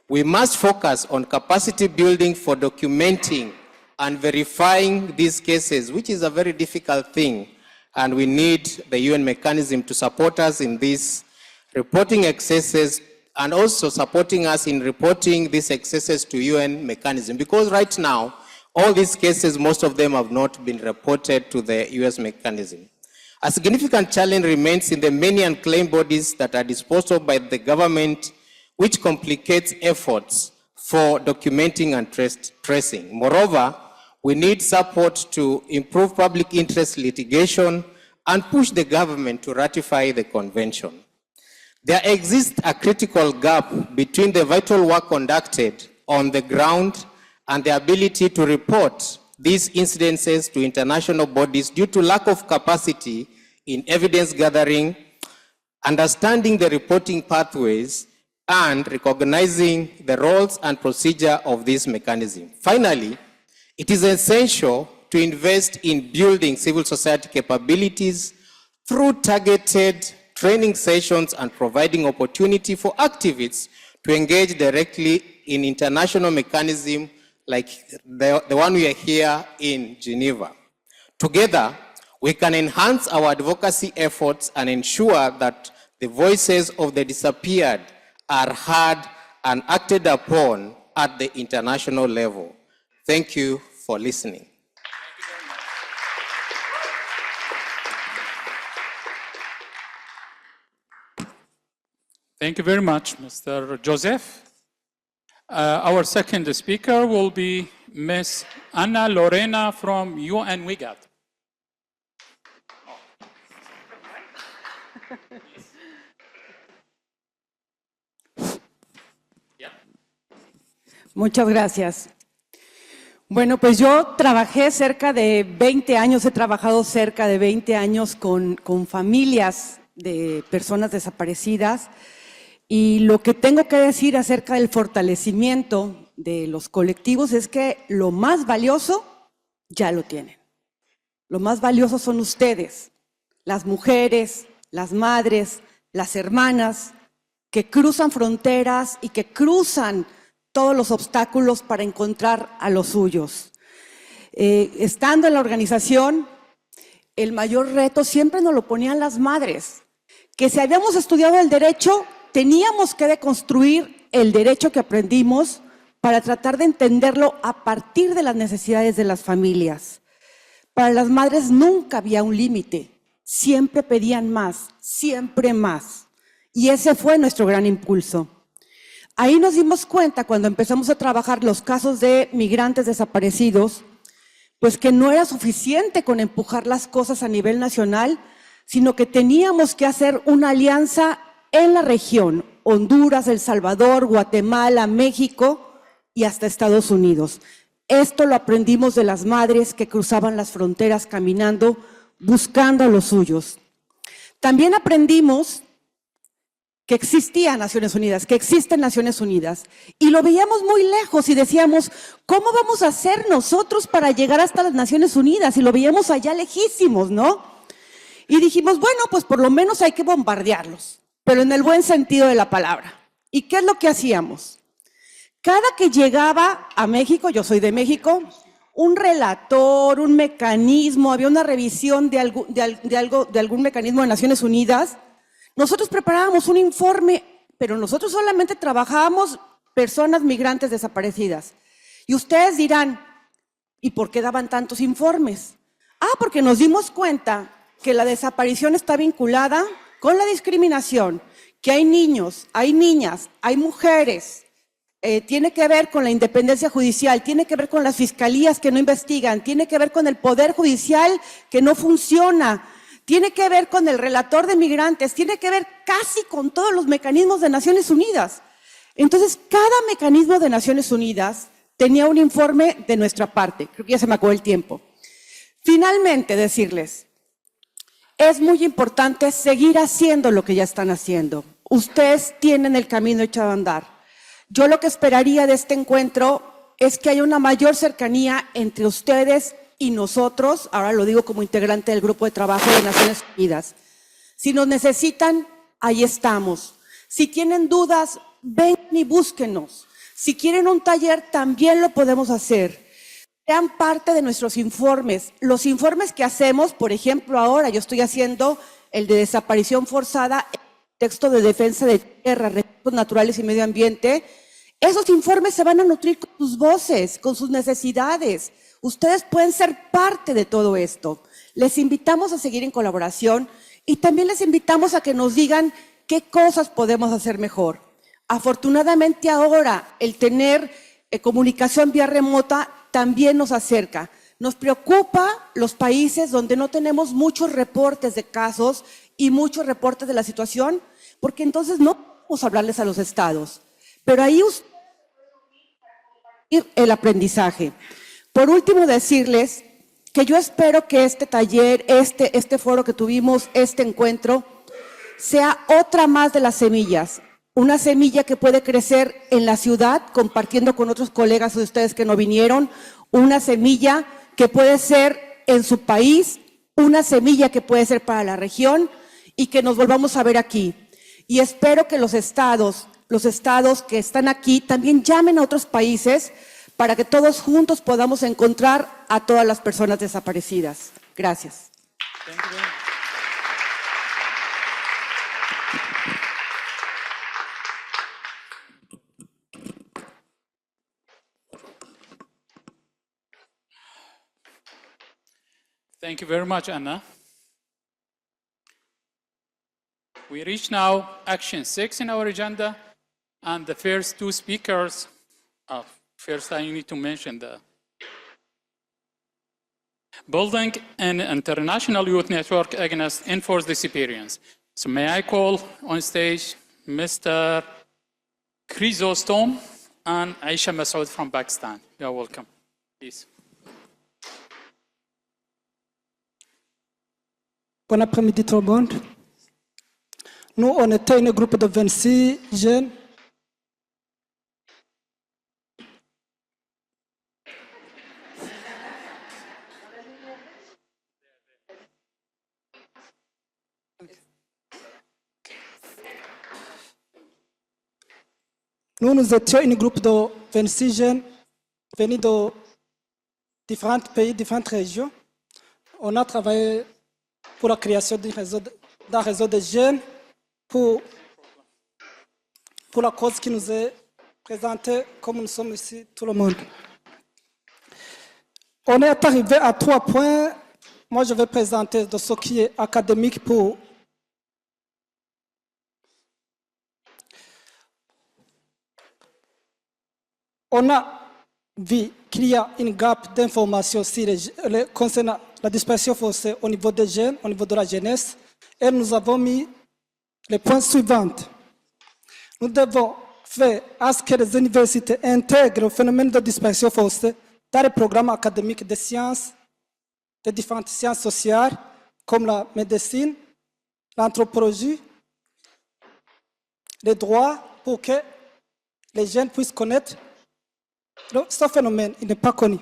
We must focus on capacity building for documenting and verifying these cases, which is a very difficult thing, and we need the UN mechanism to support us in this reporting excesses and also supporting us in reporting these excesses to UN mechanism. Because right now, all these cases, most of them have not been reported to the US mechanism. A significant challenge remains in the many unclaimed bodies that are disposed of by the government, which complicates efforts for documenting and tracing. Moreover, we need support to improve public interest litigation and push the government to ratify the convention. There exists a critical gap between the vital work conducted on the ground and the ability to report these incidences to international bodies due to lack of capacity in evidence gathering, understanding the reporting pathways, and recognizing the roles and procedure of this mechanism. Finally, it is essential to invest in building civil society capabilities through targeted training sessions and providing opportunity for activists to engage directly in international mechanism like the one we are here in Geneva. Together, we can enhance our advocacy efforts and ensure that the voices of the disappeared are heard and acted upon at the international level. Thank you for listening. Thank you very much, Mr. Joseph. Our second speaker will be Ms. Ana Lorena from UN WIGAD. Muchas gracias. Bueno, pues yo trabajé cerca de 20 años, he trabajado cerca de 20 años con familias de personas desaparecidas, y lo que tengo que decir acerca del fortalecimiento de los colectivos es que lo más valioso ya lo tienen. Lo más valioso son ustedes, las mujeres, las madres, las hermanas, que cruzan fronteras y que cruzan todos los obstáculos para encontrar a los suyos. Estando en la organización, el mayor reto siempre nos lo ponían las madres, que si habíamos estudiado el derecho, teníamos que deconstruir el derecho que aprendimos para tratar de entenderlo a partir de las necesidades de las familias. Para las madres nunca había un límite, siempre pedían más, siempre más. Y ese fue nuestro gran impulso. Ahí nos dimos cuenta cuando empezamos a trabajar los casos de migrantes desaparecidos, pues que no era suficiente con empujar las cosas a nivel nacional, sino que teníamos que hacer una alianza en la región, Honduras, El Salvador, Guatemala, México y hasta Estados Unidos. Esto lo aprendimos de las madres que cruzaban las fronteras caminando, buscando a los suyos. También aprendimos que existían Naciones Unidas, que existen Naciones Unidas, y lo veíamos muy lejos y decíamos, ¿cómo vamos a hacer nosotros para llegar hasta las Naciones Unidas? Y lo veíamos allá lejísimos, ¿no? Y dijimos, bueno, pues por lo menos hay que bombardearlos, pero en el buen sentido de la palabra. ¿Y qué es lo que hacíamos? Cada que llegaba a México, yo soy de México, un relator, un mecanismo, había una revisión de algún mecanismo de Naciones Unidas, nosotros preparábamos un informe, pero nosotros solamente trabajábamos personas migrantes desaparecidas. Y ustedes dirán, ¿y por qué daban tantos informes? Porque nos dimos cuenta que la desaparición está vinculada con la discriminación, que hay niños, hay niñas, hay mujeres, tiene que ver con la independencia judicial, tiene que ver con las fiscalías que no investigan, tiene que ver con el poder judicial que no funciona, tiene que ver con el relator de migrantes, tiene que ver casi con todos los mecanismos de Naciones Unidas. Entonces, cada mecanismo de Naciones Unidas tenía un informe de nuestra parte. Creo que ya se me acabó el tiempo. Finalmente, decirles, es muy importante seguir haciendo lo que ya están haciendo. Ustedes tienen el camino echado a andar. Yo lo que esperaría de este encuentro es que haya una mayor cercanía entre ustedes y nosotros, ahora lo digo como integrante del grupo de trabajo de Naciones Unidas. Si nos necesitan, ahí estamos. Si tienen dudas, vengan y búsquenos. Si quieren un taller, también lo podemos hacer. Sean parte de nuestros informes. Los informes que hacemos, por ejemplo, ahora yo estoy haciendo el de desaparición forzada, el texto de defensa de tierra, recursos naturales y medio ambiente. Esos informes se van a nutrir con sus voces, con sus necesidades. Ustedes pueden ser parte de todo esto. Les invitamos a seguir en colaboración y también les invitamos a que nos digan qué cosas podemos hacer mejor. Afortunadamente ahora el tener comunicación vía remota también nos acerca. Nos preocupa los países donde no tenemos muchos reportes de casos y muchos reportes de la situación, porque entonces no podemos hablarles a los estados. Pero ahí el aprendizaje. Por último, decirles que yo espero que este taller, este foro que tuvimos, este encuentro, sea otra más de las semillas. Una semilla que puede crecer en la ciudad, compartiendo con otros colegas de ustedes que no vinieron. Una semilla que puede ser en su país, una semilla que puede ser para la región y que nos volvamos a ver aquí. Y espero que los estados que están aquí también llamen a otros países para que todos juntos podamos encontrar a todas las personas desaparecidas. Gracias. Thank you very much. Thank you very much, Anna. We reach now action 6 in our agenda, and the first two speakers, first I need to mention the Building an International Youth Network Against Enforced Disappearance. So may I call on stage Mr. Chrysostom and Aisha Masoud from Pakistan. You are welcome, please. Bon après-midi tout le monde. Nous, on était un groupe de 26 jeunes. Nous étions un groupe de 26 jeunes venus de différents pays, différentes régions. On a travaillé pour la création d'un réseau de jeunes pour la cause qui nous est présentée comme nous sommes ici, tout le monde. On est arrivé à 3 points. Moi, je vais présenter de ce qui est académique pour on a vu qu'il y a une gap d'informations concernant la disparition forcée au niveau des jeunes, au niveau de la jeunesse, et nous avons mis les points suivants. Nous devons faire à ce que les universités intègrent le phénomène de disparition forcée dans les programmes académiques des sciences, des différentes sciences sociales, comme la médecine, l'anthropologie, les droits, pour que les jeunes puissent connaître ce phénomène. Il n'est pas connu.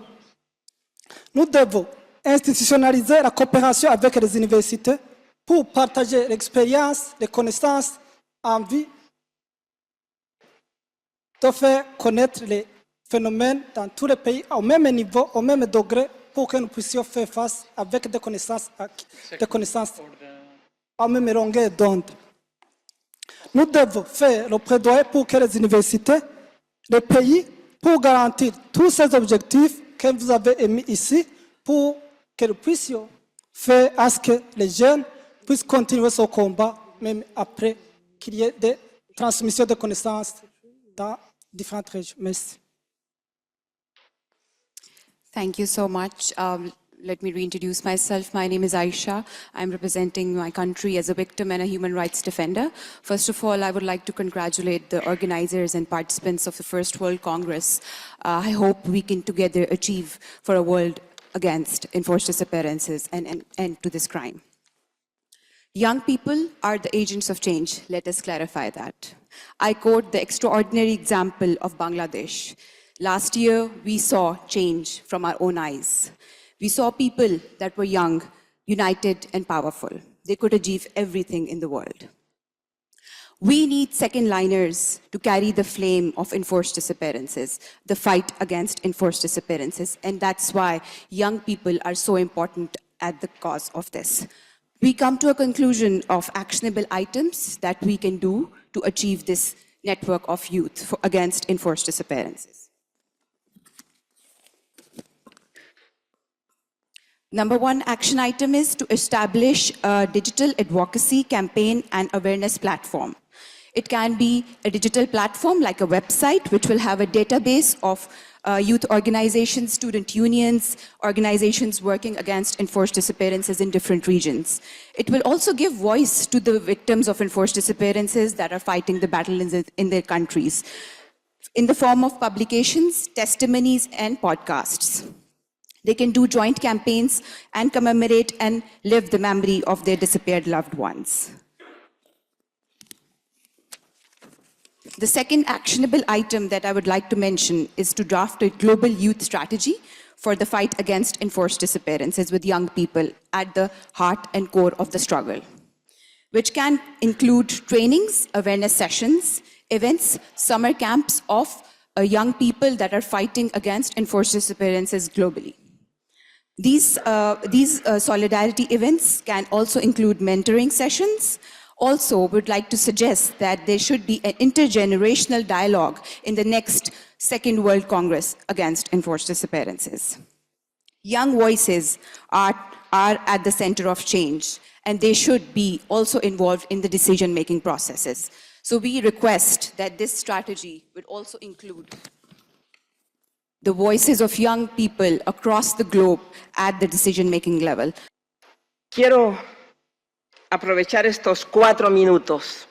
Nous devons institutionnaliser la coopération avec les universités pour partager l'expérience, les connaissances en vue de faire connaître les phénomènes dans tous les pays au même niveau, au même degré, pour que nous puissions faire face avec des connaissances à même longueur d'onde. Nous devons faire le plaidoyer pour que les universités, les pays, pour garantir tous ces objectifs que vous avez émis ici, pour que nous puissions faire à ce que les jeunes puissent continuer ce combat, même après qu'il y ait des transmissions de connaissances dans différentes régions. Merci. Thank you so much. Let me reintroduce myself. My name is Aisha. I'm representing my country as a victim and a human rights defender. First of all, I would like to congratulate the organizers and participants of the First World Congress. I hope we can together achieve for a world against enforced disappearances and end to this crime. Young people are the agents of change. Let us clarify that. I quote the extraordinary example of Bangladesh. Last year, we saw change from our own eyes. We saw people that were young, united and powerful. They could achieve everything in the world. We need second liners to carry the flame of enforced disappearances, the fight against enforced disappearances, and that's why young people are so important at the cause of this. We come to a conclusion of actionable items that we can do to achieve this network of youth against enforced disappearances. Number one action item is to establish a digital advocacy campaign and awareness platform. It can be a digital platform like a website, which will have a database of youth organizations, student unions, organizations working against enforced disappearances in different regions. It will also give voice to the victims of enforced disappearances that are fighting the battle in their countries, in the form of publications, testimonies, and podcasts. They can do joint campaigns and commemorate and live the memory of their disappeared loved ones. The second actionable item that I would like to mention is to draft a global youth strategy for the fight against enforced disappearances with young people at the heart and core of the struggle, which can include trainings, awareness sessions, events, summer camps of young people that are fighting against enforced disappearances globally. These solidarity events can also include mentoring sessions. Also, we'd like to suggest that there should be an intergenerational dialogue in the next Second World Congress against enforced disappearances. Young voices are at the center of change, and they should be also involved in the decision-making processes. So we request that this strategy would also include the voices of young people across the globe at the decision-making level. Quiero aprovechar estos 4 minutos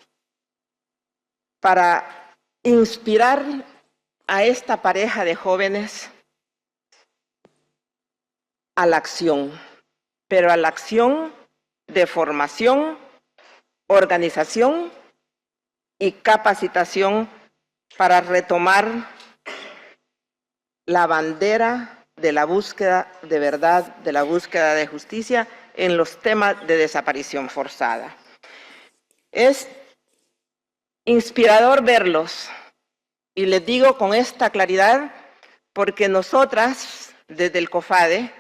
para inspirar a esta pareja de jóvenes a la acción, pero a la acción de formación, organización y capacitación para retomar la bandera de la búsqueda de verdad, de la búsqueda de justicia en los temas de desaparición forzada. Es inspirador verlos, y les digo con esta claridad, porque nosotras, desde el COFADE,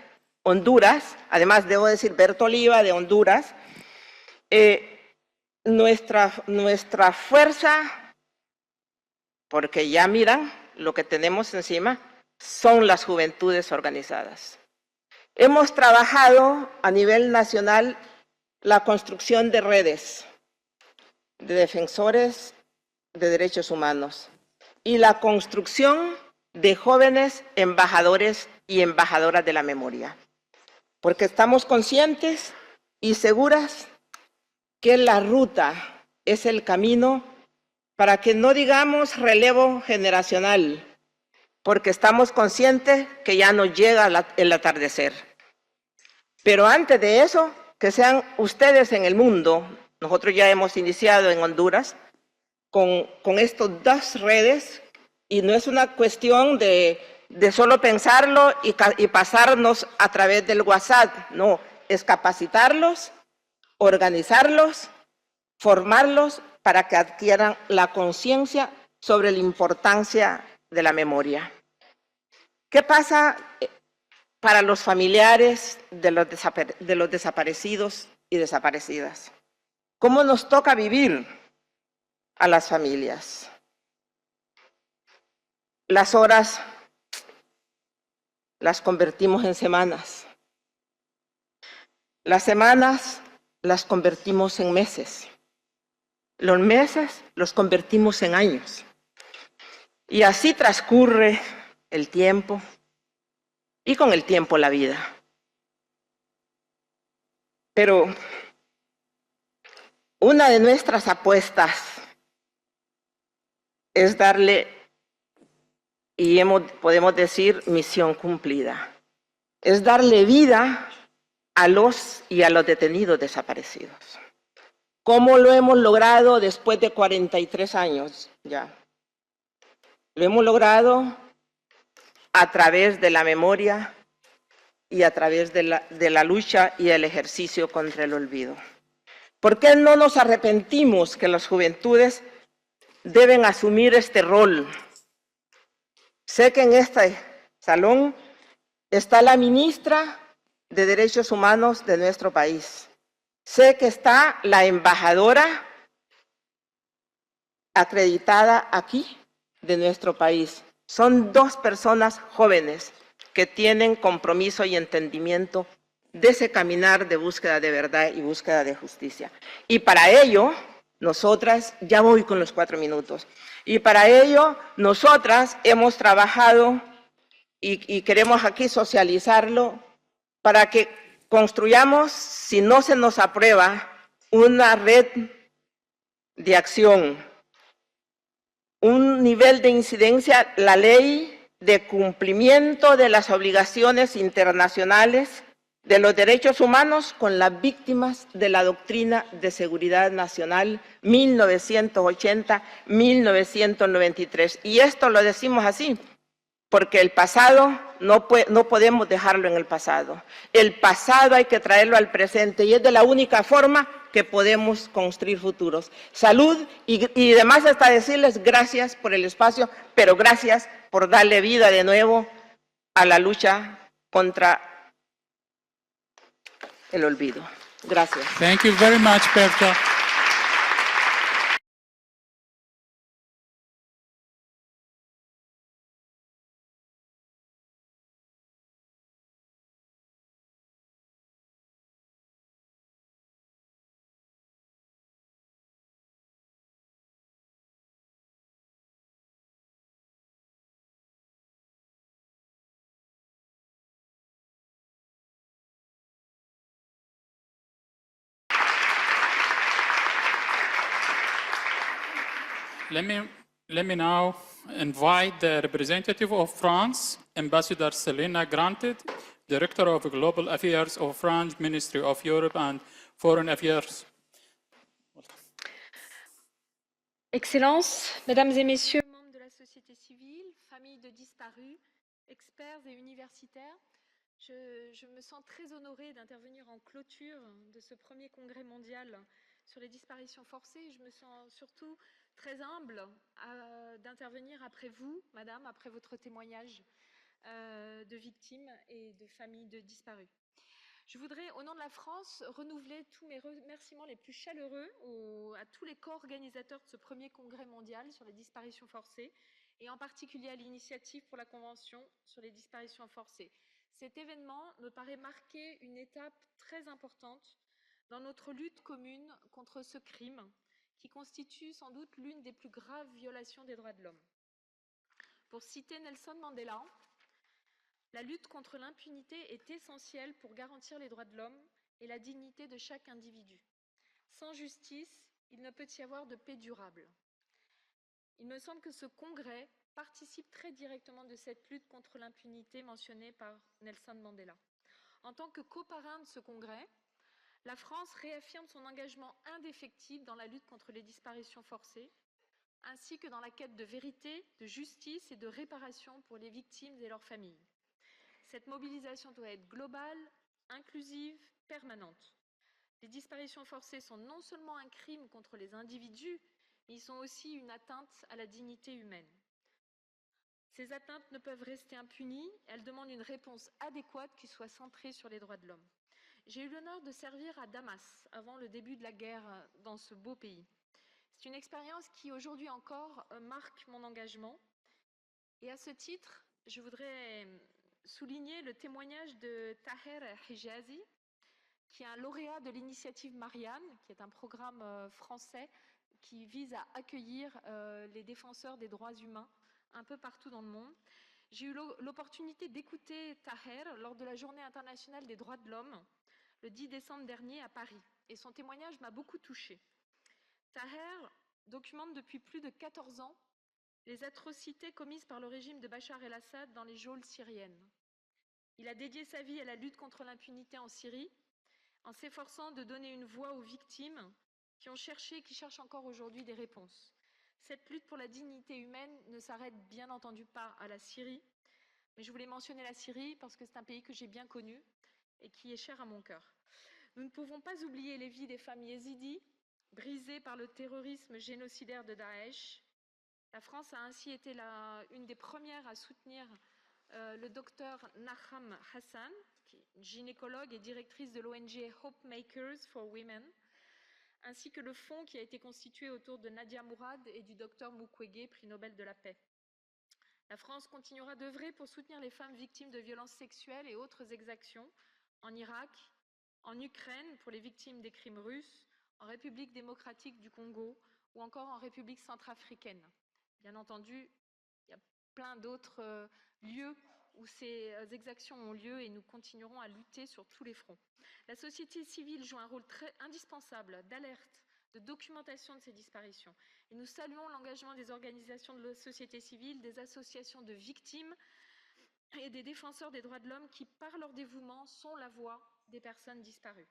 Honduras, además debo decir Berto Oliva de Honduras, nuestra fuerza, porque ya miran lo que tenemos encima, son las juventudes organizadas. Hemos trabajado a nivel nacional la construcción de redes de defensores de derechos humanos y la construcción de jóvenes embajadores y embajadoras de la memoria, porque estamos conscientes y seguras que la ruta es el camino para que no digamos relevo generacional, porque estamos conscientes que ya nos llega el atardecer. Pero antes de eso, que sean ustedes en el mundo, nosotros ya hemos iniciado en Honduras con estas 2 redes, y no es una cuestión de solo pensarlo y pasarnos a través del WhatsApp, no, es capacitarlos, organizarlos, formarlos para que adquieran la conciencia sobre la importancia de la memoria. ¿Qué pasa para los familiares de los desaparecidos y desaparecidas? ¿Cómo nos toca vivir a las familias? Las horas las convertimos en semanas. Las semanas las convertimos en meses. Los meses los convertimos en años. Y así transcurre el tiempo y con el tiempo la vida. Pero una de nuestras apuestas es darle, y podemos decir misión cumplida, es darle vida a los y a los detenidos desaparecidos. ¿Cómo lo hemos logrado después de 43 años ya? Lo hemos logrado a través de la memoria y a través de la lucha y el ejercicio contra el olvido. ¿Por qué no nos arrepentimos que las juventudes deben asumir este rol? Sé que en este salón está la ministra de Derechos Humanos de nuestro país. Sé que está la embajadora acreditada aquí de nuestro país. Son 2 personas jóvenes que tienen compromiso y entendimiento de ese caminar de búsqueda de verdad y búsqueda de justicia. Y para ello, nosotras, ya voy con los 4 minutos, y para ello, nosotras hemos trabajado y queremos aquí socializarlo para que construyamos, si no se nos aprueba, una red de acción, un nivel de incidencia, la ley de cumplimiento de las obligaciones internacionales de los derechos humanos con las víctimas de la doctrina de seguridad nacional 1980-1993. Y esto lo decimos así, porque el pasado no podemos dejarlo en el pasado. El pasado hay que traerlo al presente y es de la única forma que podemos construir futuros. Salud y demás hasta decirles gracias por el espacio, pero gracias por darle vida de nuevo a la lucha contra el olvido. Gracias. Thank you very much, Berta. Let me now invite the representative of France, Ambassador Selena Granted, Director of Global Affairs of France Ministry of Europe and Foreign Affairs. Excellences, Mesdames et Messieurs, membres de la société civile, familles de disparus, experts et universitaires, je me sens très honorée d'intervenir en clôture de ce premier congrès mondial sur les disparitions forcées. Je me sens surtout très humble d'intervenir après vous, Madame, après votre témoignage de victimes et de familles de disparus. Je voudrais, au nom de la France, renouveler tous mes remerciements les plus chaleureux à tous les co-organisateurs de ce premier congrès mondial sur les disparitions forcées, et en particulier à l'Initiative pour la Convention sur les disparitions forcées. Cet événement me paraît marquer une étape très importante dans notre lutte commune contre ce crime, qui constitue sans doute l'une des plus graves violations des droits de l'homme. Pour citer Nelson Mandela, la lutte contre l'impunité est essentielle pour garantir les droits de l'homme et la dignité de chaque individu. Sans justice, il ne peut y avoir de paix durable. Il me semble que ce congrès participe très directement de cette lutte contre l'impunité mentionnée par Nelson Mandela. En tant que coparrain de ce congrès, la France réaffirme son engagement indéfectible dans la lutte contre les disparitions forcées, ainsi que dans la quête de vérité, de justice et de réparation pour les victimes et leurs familles. Cette mobilisation doit être globale, inclusive, permanente. Les disparitions forcées sont non seulement un crime contre les individus, mais ils sont aussi une atteinte à la dignité humaine. Ces atteintes ne peuvent rester impunies, elles demandent une réponse adéquate qui soit centrée sur les droits de l'homme. J'ai eu l'honneur de servir à Damas avant le début de la guerre dans ce beau pays. C'est une expérience qui aujourd'hui encore marque mon engagement. Et à ce titre, je voudrais souligner le témoignage de Taher Hijazi, qui est un lauréat de l'initiative Marianne, qui est un programme français qui vise à accueillir les défenseurs des droits humains un peu partout dans le monde. J'ai eu l'opportunité d'écouter Taher lors de la Journée internationale des droits de l'homme, le 10 décembre dernier à Paris, et son témoignage m'a beaucoup touchée. Taher documente depuis plus de 14 ans les atrocités commises par le régime de Bachar el-Assad dans les geôles syriennes. Il a dédié sa vie à la lutte contre l'impunité en Syrie, en s'efforçant de donner une voix aux victimes qui ont cherché et qui cherchent encore aujourd'hui des réponses. Cette lutte pour la dignité humaine ne s'arrête bien entendu pas à la Syrie, mais je voulais mentionner la Syrie parce que c'est un pays que j'ai bien connu et qui est cher à mon cœur. Nous ne pouvons pas oublier les vies des femmes yézidis, brisées par le terrorisme génocidaire de Daesh. La France a ainsi été une des premières à soutenir le docteur Naham Hassan, qui est gynécologue et directrice de l'ONG Hope Makers for Women, ainsi que le fonds qui a été constitué autour de Nadia Mourad et du docteur Mukwege, prix Nobel de la paix. La France continuera d'œuvrer pour soutenir les femmes victimes de violences sexuelles et autres exactions en Irak, en Ukraine pour les victimes des crimes russes, en République démocratique du Congo ou encore en République centrafricaine. Bien entendu, il y a plein d'autres lieux où ces exactions ont lieu et nous continuerons à lutter sur tous les fronts. La société civile joue un rôle très indispensable d'alerte, de documentation de ces disparitions. Et nous saluons l'engagement des organisations de la société civile, des associations de victimes et des défenseurs des droits de l'homme qui, par leur dévouement, sont la voix des personnes disparues.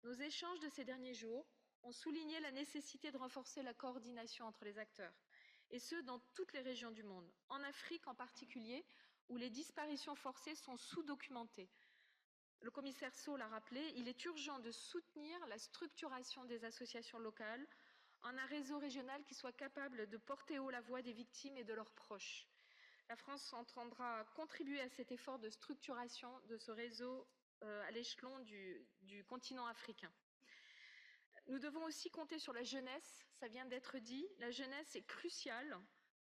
Nos échanges de ces derniers jours ont souligné la nécessité de renforcer la coordination entre les acteurs, et ce, dans toutes les régions du monde, en Afrique en particulier, où les disparitions forcées sont sous-documentées. Le commissaire Saul l'a rappelé, il est urgent de soutenir la structuration des associations locales en un réseau régional qui soit capable de porter haut la voix des victimes et de leurs proches. La France entendra contribuer à cet effort de structuration de ce réseau à l'échelon du continent africain. Nous devons aussi compter sur la jeunesse, ça vient d'être dit. La jeunesse est cruciale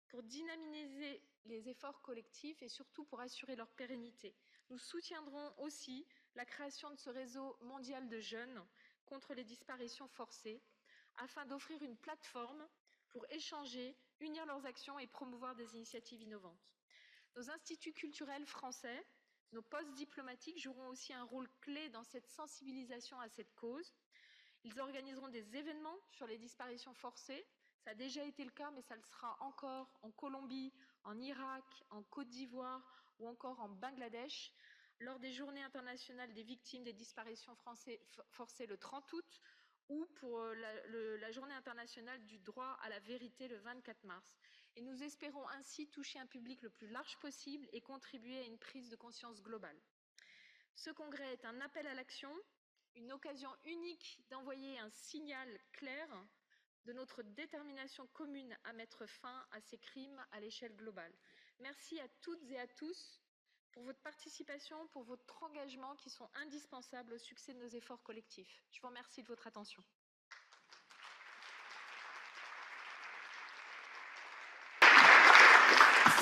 pour dynamiser les efforts collectifs et surtout pour assurer leur pérennité. Nous soutiendrons aussi la création de ce réseau mondial de jeunes contre les disparitions forcées, afin d'offrir une plateforme pour échanger, unir leurs actions et promouvoir des initiatives innovantes. Nos instituts culturels français, nos postes diplomatiques joueront aussi un rôle clé dans cette sensibilisation à cette cause. Ils organiseront des événements sur les disparitions forcées. Ça a déjà été le cas, mais ça le sera encore en Colombie, en Irak, en Côte d'Ivoire ou encore en Bangladesh, lors des Journées internationales des victimes des disparitions forcées le 30 août ou pour la Journée internationale du droit à la vérité le 24 mars. Et nous espérons ainsi toucher un public le plus large possible et contribuer à une prise de conscience globale. Ce congrès est un appel à l'action, une occasion unique d'envoyer un signal clair de notre détermination commune à mettre fin à ces crimes à l'échelle globale. Merci à toutes et à tous pour votre participation, pour votre engagement qui sont indispensables au succès de nos efforts collectifs. Je vous remercie de votre attention.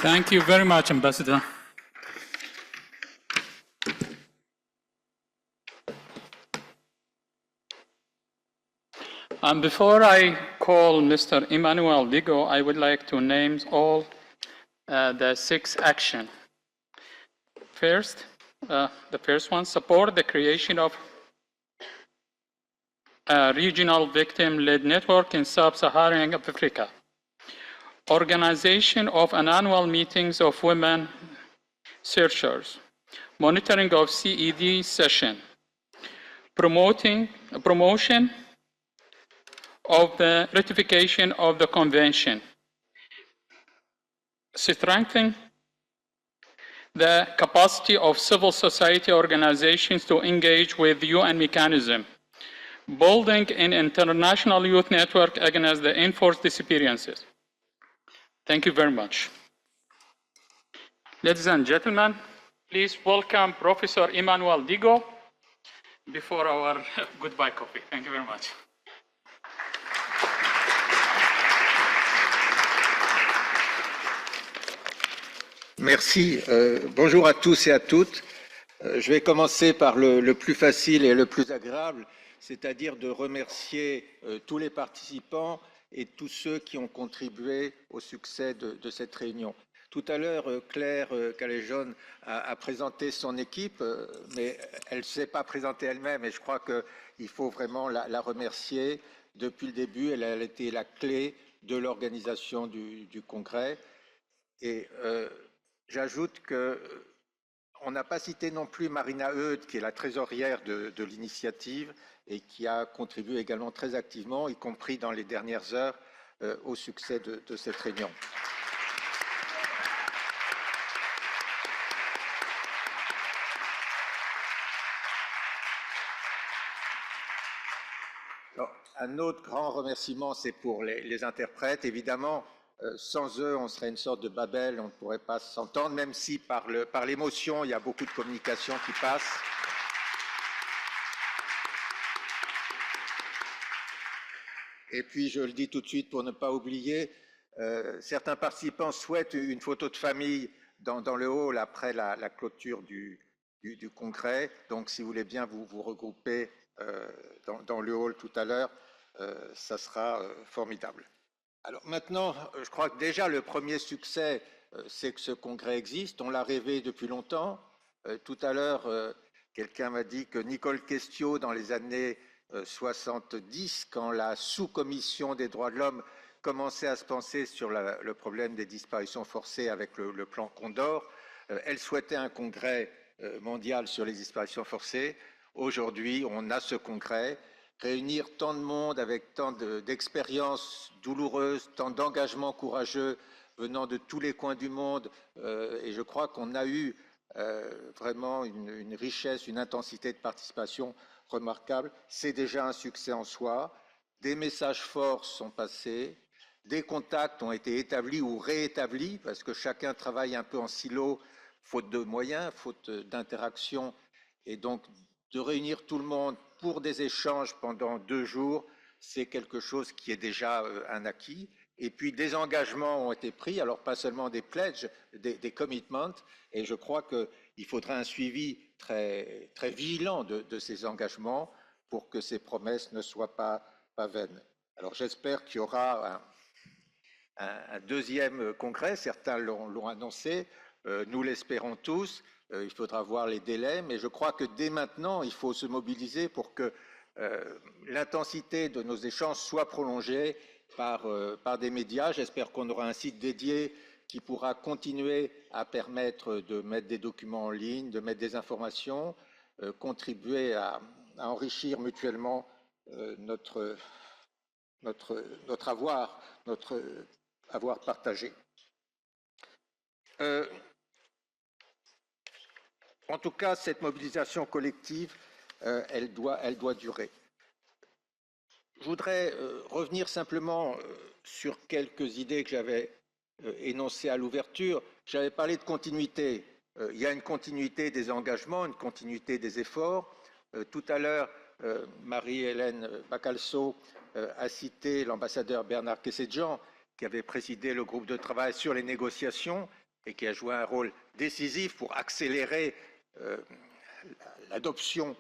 Thank you very much, Ambassador. Before I call Mr. Emmanuel Digo, I would like to name all the 6 actions. First, the first one, support the creation of a regional victim-led network in sub-Saharan Africa. Organization of an annual meetings of women searchers. Monitoring of CED session. Promotion of the ratification of the convention. Strengthening the capacity of civil society organizations to engage with the UN mechanism. Building an international youth network against the enforced disappearances. Thank you very much. Ladies and gentlemen, please welcome Professor Emmanuel Digo before our goodbye coffee. Thank you very much. Merci. Bonjour à tous et à toutes. Je vais commencer par le plus facile et le plus agréable, c'est-à-dire de remercier tous les participants et tous ceux qui ont contribué au succès de cette réunion. Tout à l'heure, Claire Caléjon a présenté son équipe, mais elle ne s'est pas présentée elle-même et je crois qu'il faut vraiment la remercier. Depuis le début, elle a été la clé de l'organisation du congrès. Et j'ajoute qu'on n'a pas cité non plus Marina Eudes, qui est la trésorière de l'initiative et qui a contribué également très activement, y compris dans les dernières heures, au succès de cette réunion. Alors, un autre grand remerciement, c'est pour les interprètes. Évidemment, sans eux, on serait une sorte de Babel, on ne pourrait pas s'entendre, même si par l'émotion, il y a beaucoup de communication qui passe. Et puis, je le dis tout de suite pour ne pas oublier, certains participants souhaitent une photo de famille dans le hall après la clôture du congrès. Donc, si vous voulez bien vous regrouper dans le hall tout à l'heure, ça sera formidable. Alors maintenant, je crois que déjà le premier succès, c'est que ce congrès existe. On l'a rêvé depuis longtemps. Tout à l'heure, quelqu'un m'a dit que Nicole Questio, dans les années 70, quand la sous-commission des droits de l'homme commençait à se penser sur le problème des disparitions forcées avec le plan Condor, elle souhaitait un congrès mondial sur les disparitions forcées. Aujourd'hui, on a ce congrès. Réunir tant de monde avec tant d'expériences douloureuses, tant d'engagements courageux venant de tous les coins du monde, et je crois qu'on a eu vraiment une richesse, une intensité de participation remarquable. C'est déjà un succès en soi. Des messages forts sont passés, des contacts ont été établis ou réétablis, parce que chacun travaille un peu en silo, faute de moyens, faute d'interaction. Et donc, de réunir tout le monde pour des échanges pendant 2 jours, c'est quelque chose qui est déjà un acquis. Et puis, des engagements ont été pris, alors pas seulement des pledges, des commitments, et je crois qu'il faudra un suivi très, très vigilant de ces engagements pour que ces promesses ne soient pas vaines. Alors, j'espère qu'il y aura un deuxième congrès, certains l'ont annoncé, nous l'espérons tous, il faudra voir les délais, mais je crois que dès maintenant, il faut se mobiliser pour que l'intensité de nos échanges soit prolongée par des médias. J'espère qu'on aura un site dédié qui pourra continuer à permettre de mettre des documents en ligne, de mettre des informations, contribuer à enrichir mutuellement notre avoir partagé. En tout cas, cette mobilisation collective, elle doit durer. Je voudrais revenir simplement sur quelques idées que j'avais énoncées à l'ouverture. J'avais parlé de continuité. Il y a une continuité des engagements, une continuité des efforts. Tout à l'heure, Marie-Hélène Bacalso a cité l'ambassadeur Bernard Kessedjian, qui avait présidé le groupe de travail sur les négociations et qui a joué un rôle décisif pour accélérer l'adoption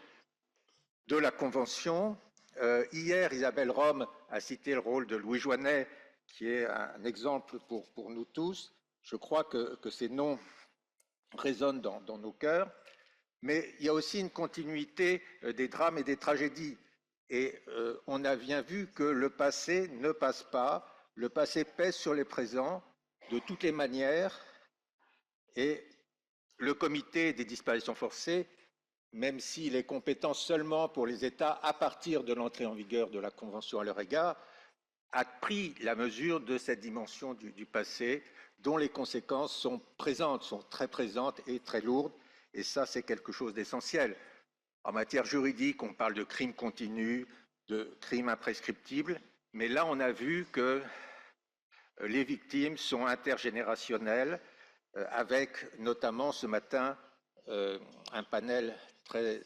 de la Convention. Hier, Isabelle Rome a cité le rôle de Louis Joinet, qui est un exemple pour nous tous. Je crois que ces noms résonnent dans nos cœurs. Mais il y a aussi une continuité des drames et des tragédies. Et on a bien vu que le passé ne passe pas, le passé pèse sur les présents de toutes les manières. Et le comité des disparitions forcées, même s'il est compétent seulement pour les États à partir de l'entrée en vigueur de la Convention à leur égard, a pris la mesure de cette dimension du passé dont les conséquences sont présentes, sont très présentes et très lourdes. Et ça, c'est quelque chose d'essentiel. En matière juridique, on parle de crimes continus, de crimes imprescriptibles, mais là, on a vu que les victimes sont intergénérationnelles, avec notamment ce matin un panel très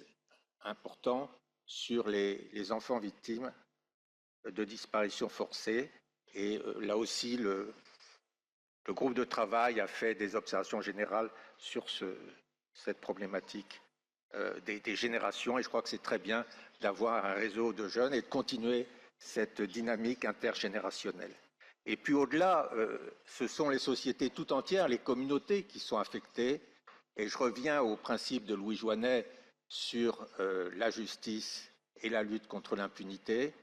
important sur les enfants victimes de disparition forcée. Et là aussi, le groupe de travail a fait des observations générales sur cette problématique des générations, et je crois que c'est très bien d'avoir un réseau de jeunes et de continuer cette dynamique intergénérationnelle. Et puis au-delà, ce sont les sociétés tout entières, les communautés qui sont affectées, et je reviens au principe de Louis Joinet sur la justice et la lutte contre l'impunité,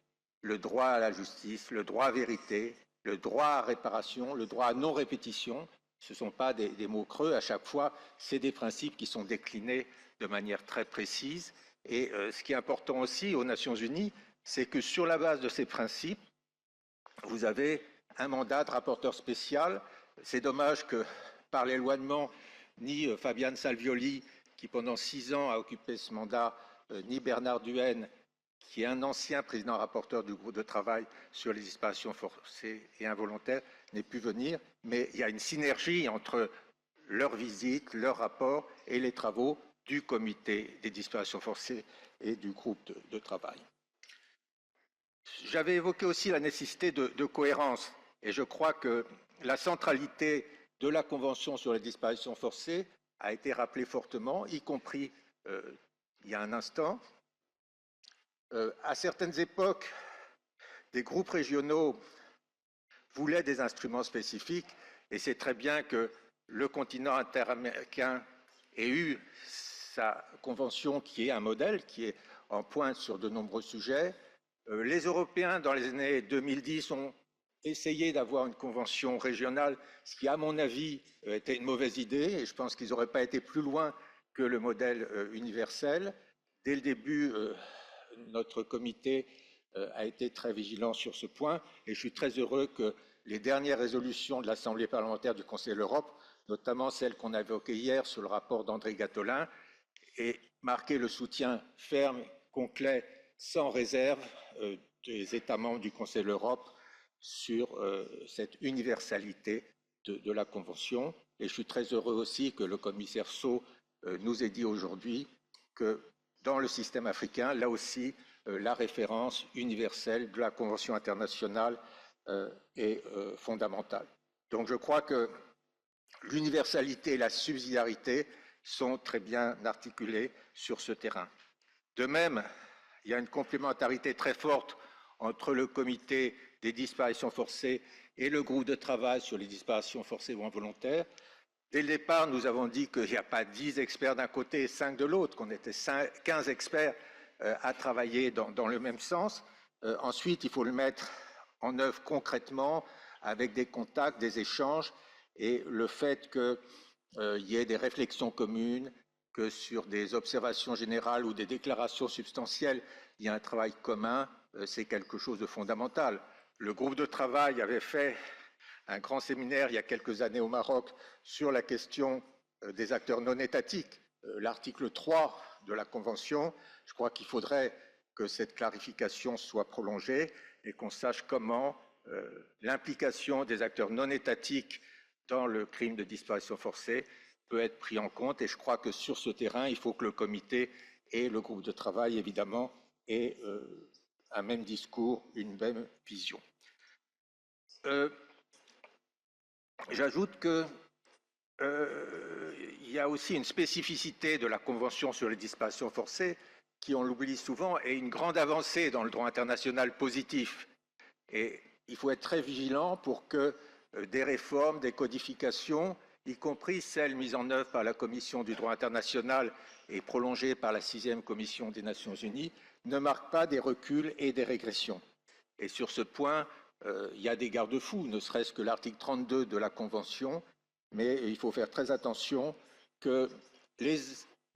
le droit à la justice, le droit à vérité, le droit à réparation, le droit à non-répétition. Ce ne sont pas des mots creux, à chaque fois, c'est des principes qui sont déclinés de manière très précise. Et ce qui est important aussi aux Nations Unies, c'est que sur la base de ces principes, vous avez un mandat de rapporteur spécial. C'est dommage que, par l'éloignement, ni Fabiane Salvioli, qui pendant 6 ans a occupé ce mandat, ni Bernard Duhaene, qui est un ancien président rapporteur du groupe de travail sur les disparitions forcées et involontaires, n'ait pu venir, mais il y a une synergie entre leurs visites, leurs rapports et les travaux du comité des disparitions forcées et du groupe de travail. J'avais évoqué aussi la nécessité de cohérence, et je crois que la centralité de la Convention sur les disparitions forcées a été rappelée fortement, y compris il y a un instant. À certaines époques, des groupes régionaux voulaient des instruments spécifiques, et c'est très bien que le continent interaméricain ait eu sa convention qui est un modèle, qui est en pointe sur de nombreux sujets. Les Européens, dans les années 2010, ont essayé d'avoir une convention régionale, ce qui, à mon avis, était une mauvaise idée, et je pense qu'ils n'auraient pas été plus loin que le modèle universel. Dès le début, notre comité a été très vigilant sur ce point, et je suis très heureux que les dernières résolutions de l'Assemblée parlementaire du Conseil de l'Europe, notamment celle qu'on a évoquée hier sur le rapport d'André Gattolin, aient marqué le soutien ferme, complet, sans réserve des États membres du Conseil de l'Europe sur cette universalité de la Convention. Et je suis très heureux aussi que le commissaire Sceaux nous ait dit aujourd'hui que dans le système africain, là aussi, la référence universelle de la Convention internationale est fondamentale. Donc je crois que l'universalité et la subsidiarité sont très bien articulées sur ce terrain. De même, il y a une complémentarité très forte entre le comité des disparitions forcées et le groupe de travail sur les disparitions forcées ou involontaires. Dès le départ, nous avons dit qu'il n'y a pas 10 experts d'un côté et 5 de l'autre, qu'on était 15 experts à travailler dans le même sens. Ensuite, il faut le mettre en œuvre concrètement avec des contacts, des échanges, et le fait qu'il y ait des réflexions communes, que sur des observations générales ou des déclarations substantielles, il y a un travail commun, c'est quelque chose de fondamental. Le groupe de travail avait fait un grand séminaire il y a quelques années au Maroc sur la question des acteurs non étatiques. L'article 3 de la Convention, je crois qu'il faudrait que cette clarification soit prolongée et qu'on sache comment l'implication des acteurs non étatiques dans le crime de disparition forcée peut être pris en compte. Et je crois que sur ce terrain, il faut que le comité et le groupe de travail, évidemment, aient un même discours, une même vision. J'ajoute qu'il y a aussi une spécificité de la Convention sur les disparitions forcées qui, on l'oublie souvent, est une grande avancée dans le droit international positif. Et il faut être très vigilant pour que des réformes, des codifications, y compris celles mises en œuvre par la Commission du droit international et prolongées par la 6e Commission des Nations Unies, ne marquent pas des reculs et des régressions. Et sur ce point, il y a des garde-fous, ne serait-ce que l'article 32 de la Convention, mais il faut faire très attention que les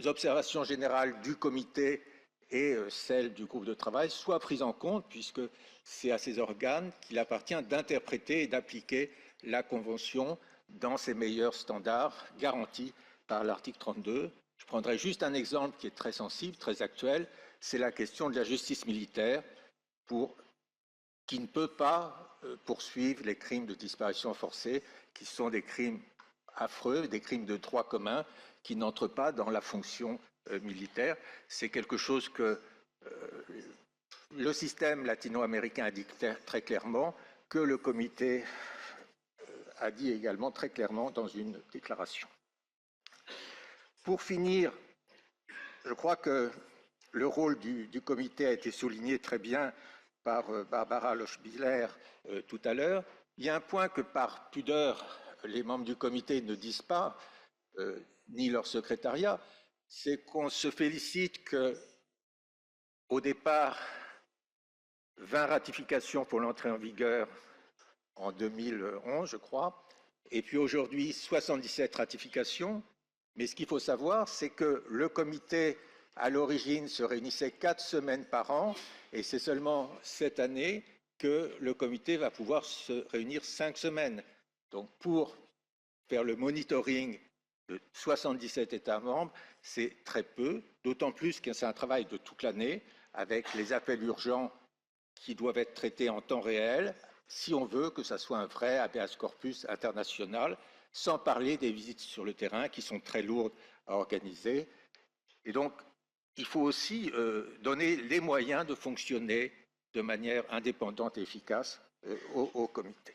observations générales du comité et celles du groupe de travail soient prises en compte, puisque c'est à ces organes qu'il appartient d'interpréter et d'appliquer la Convention dans ses meilleurs standards garantis par l'article 32. Je prendrai juste un exemple qui est très sensible, très actuel, c'est la question de la justice militaire qui ne peut pas poursuivre les crimes de disparition forcée, qui sont des crimes affreux, des crimes de droit commun, qui n'entrent pas dans la fonction militaire. C'est quelque chose que le système latino-américain a dit très clairement, que le comité a dit également très clairement dans une déclaration. Pour finir, je crois que le rôle du comité a été souligné très bien par Barbara Lochbihler tout à l'heure. Il y a un point que par pudeur, les membres du comité ne disent pas, ni leur secrétariat, c'est qu'on se félicite qu'au départ, 20 ratifications pour l'entrée en vigueur en 2011, je crois, et puis aujourd'hui 77 ratifications. Mais ce qu'il faut savoir, c'est que le comité, à l'origine, se réunissait 4 semaines par an, et c'est seulement cette année que le comité va pouvoir se réunir 5 semaines. Donc pour faire le monitoring de 77 États membres, c'est très peu, d'autant plus que c'est un travail de toute l'année, avec les appels urgents qui doivent être traités en temps réel, si on veut que ça soit un vrai habeas corpus international, sans parler des visites sur le terrain qui sont très lourdes à organiser. Et donc, il faut aussi donner les moyens de fonctionner de manière indépendante et efficace au comité.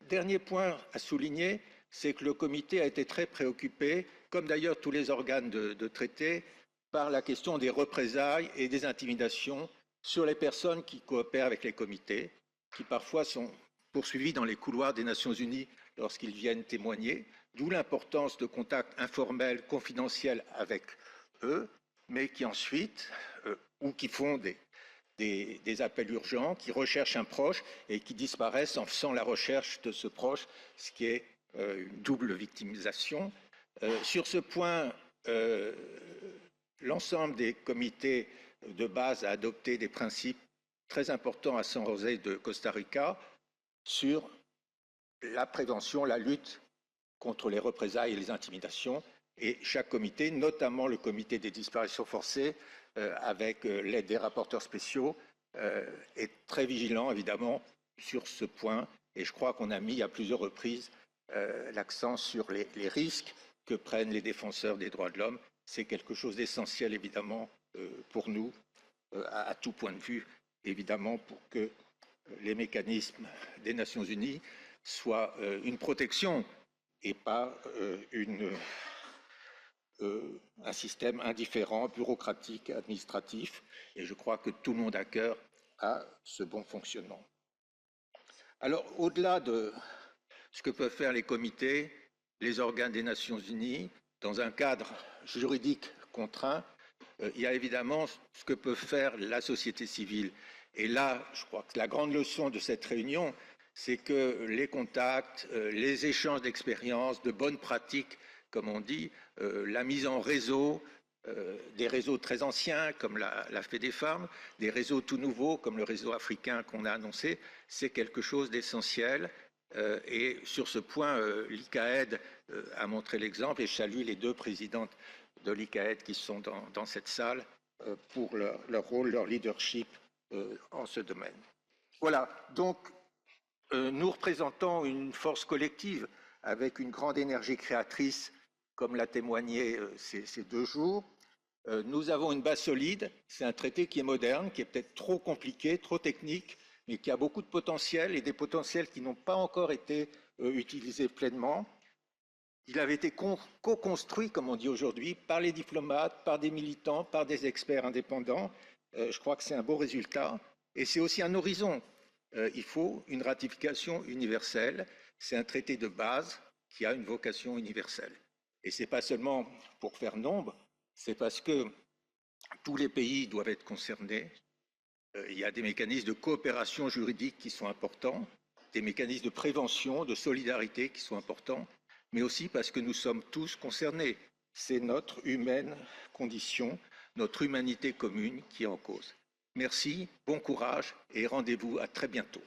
Dernier point à souligner, c'est que le comité a été très préoccupé, comme d'ailleurs tous les organes de traité, par la question des représailles et des intimidations sur les personnes qui coopèrent avec les comités, qui parfois sont poursuivis dans les couloirs des Nations Unies lorsqu'ils viennent témoigner, d'où l'importance de contacts informels, confidentiels avec eux, mais qui ensuite, ou qui font des appels urgents, qui recherchent un proche et qui disparaissent en faisant la recherche de ce proche, ce qui est une double victimisation. Sur ce point, l'ensemble des comités de base a adopté des principes très importants à San José de Costa Rica sur la prévention, la lutte contre les représailles et les intimidations. Et chaque comité, notamment le comité des disparitions forcées, avec l'aide des rapporteurs spéciaux, est très vigilant, évidemment, sur ce point. Et je crois qu'on a mis à plusieurs reprises l'accent sur les risques que prennent les défenseurs des droits de l'homme c'est quelque chose d'essentiel, évidemment, pour nous, à tout point de vue, évidemment, pour que les mécanismes des Nations Unies soient une protection et pas un système indifférent, bureaucratique, administratif. Et je crois que tout le monde a cœur à ce bon fonctionnement. Alors, au-delà de ce que peuvent faire les comités, les organes des Nations Unies, dans un cadre juridique contraint, il y a évidemment ce que peut faire la société civile. Et là, je crois que la grande leçon de cette réunion, c'est que les contacts, les échanges d'expériences, de bonnes pratiques, comme on dit, la mise en réseau, des réseaux très anciens comme la FEDEFAM, des réseaux tout nouveaux comme le réseau africain qu'on a annoncé, c'est quelque chose d'essentiel. Et sur ce point, l'ICAED a montré l'exemple et je salue les deux présidentes de l'ICAED qui sont dans cette salle pour leur rôle, leur leadership en ce domaine. Voilà, donc nous représentons une force collective avec une grande énergie créatrice, comme l'a témoigné ces 2 jours. Nous avons une base solide, c'est un traité qui est moderne, qui est peut-être trop compliqué, trop technique, mais qui a beaucoup de potentiel et des potentiels qui n'ont pas encore été utilisés pleinement. Il avait été co-construit, comme on dit aujourd'hui, par les diplomates, par des militants, par des experts indépendants. Je crois que c'est un beau résultat et c'est aussi un horizon. Il faut une ratification universelle. C'est un traité de base qui a une vocation universelle. Et ce n'est pas seulement pour faire nombre, c'est parce que tous les pays doivent être concernés. Il y a des mécanismes de coopération juridique qui sont importants, des mécanismes de prévention, de solidarité qui sont importants, mais aussi parce que nous sommes tous concernés. C'est notre humaine condition, notre humanité commune qui est en cause. Merci, bon courage et rendez-vous à très bientôt.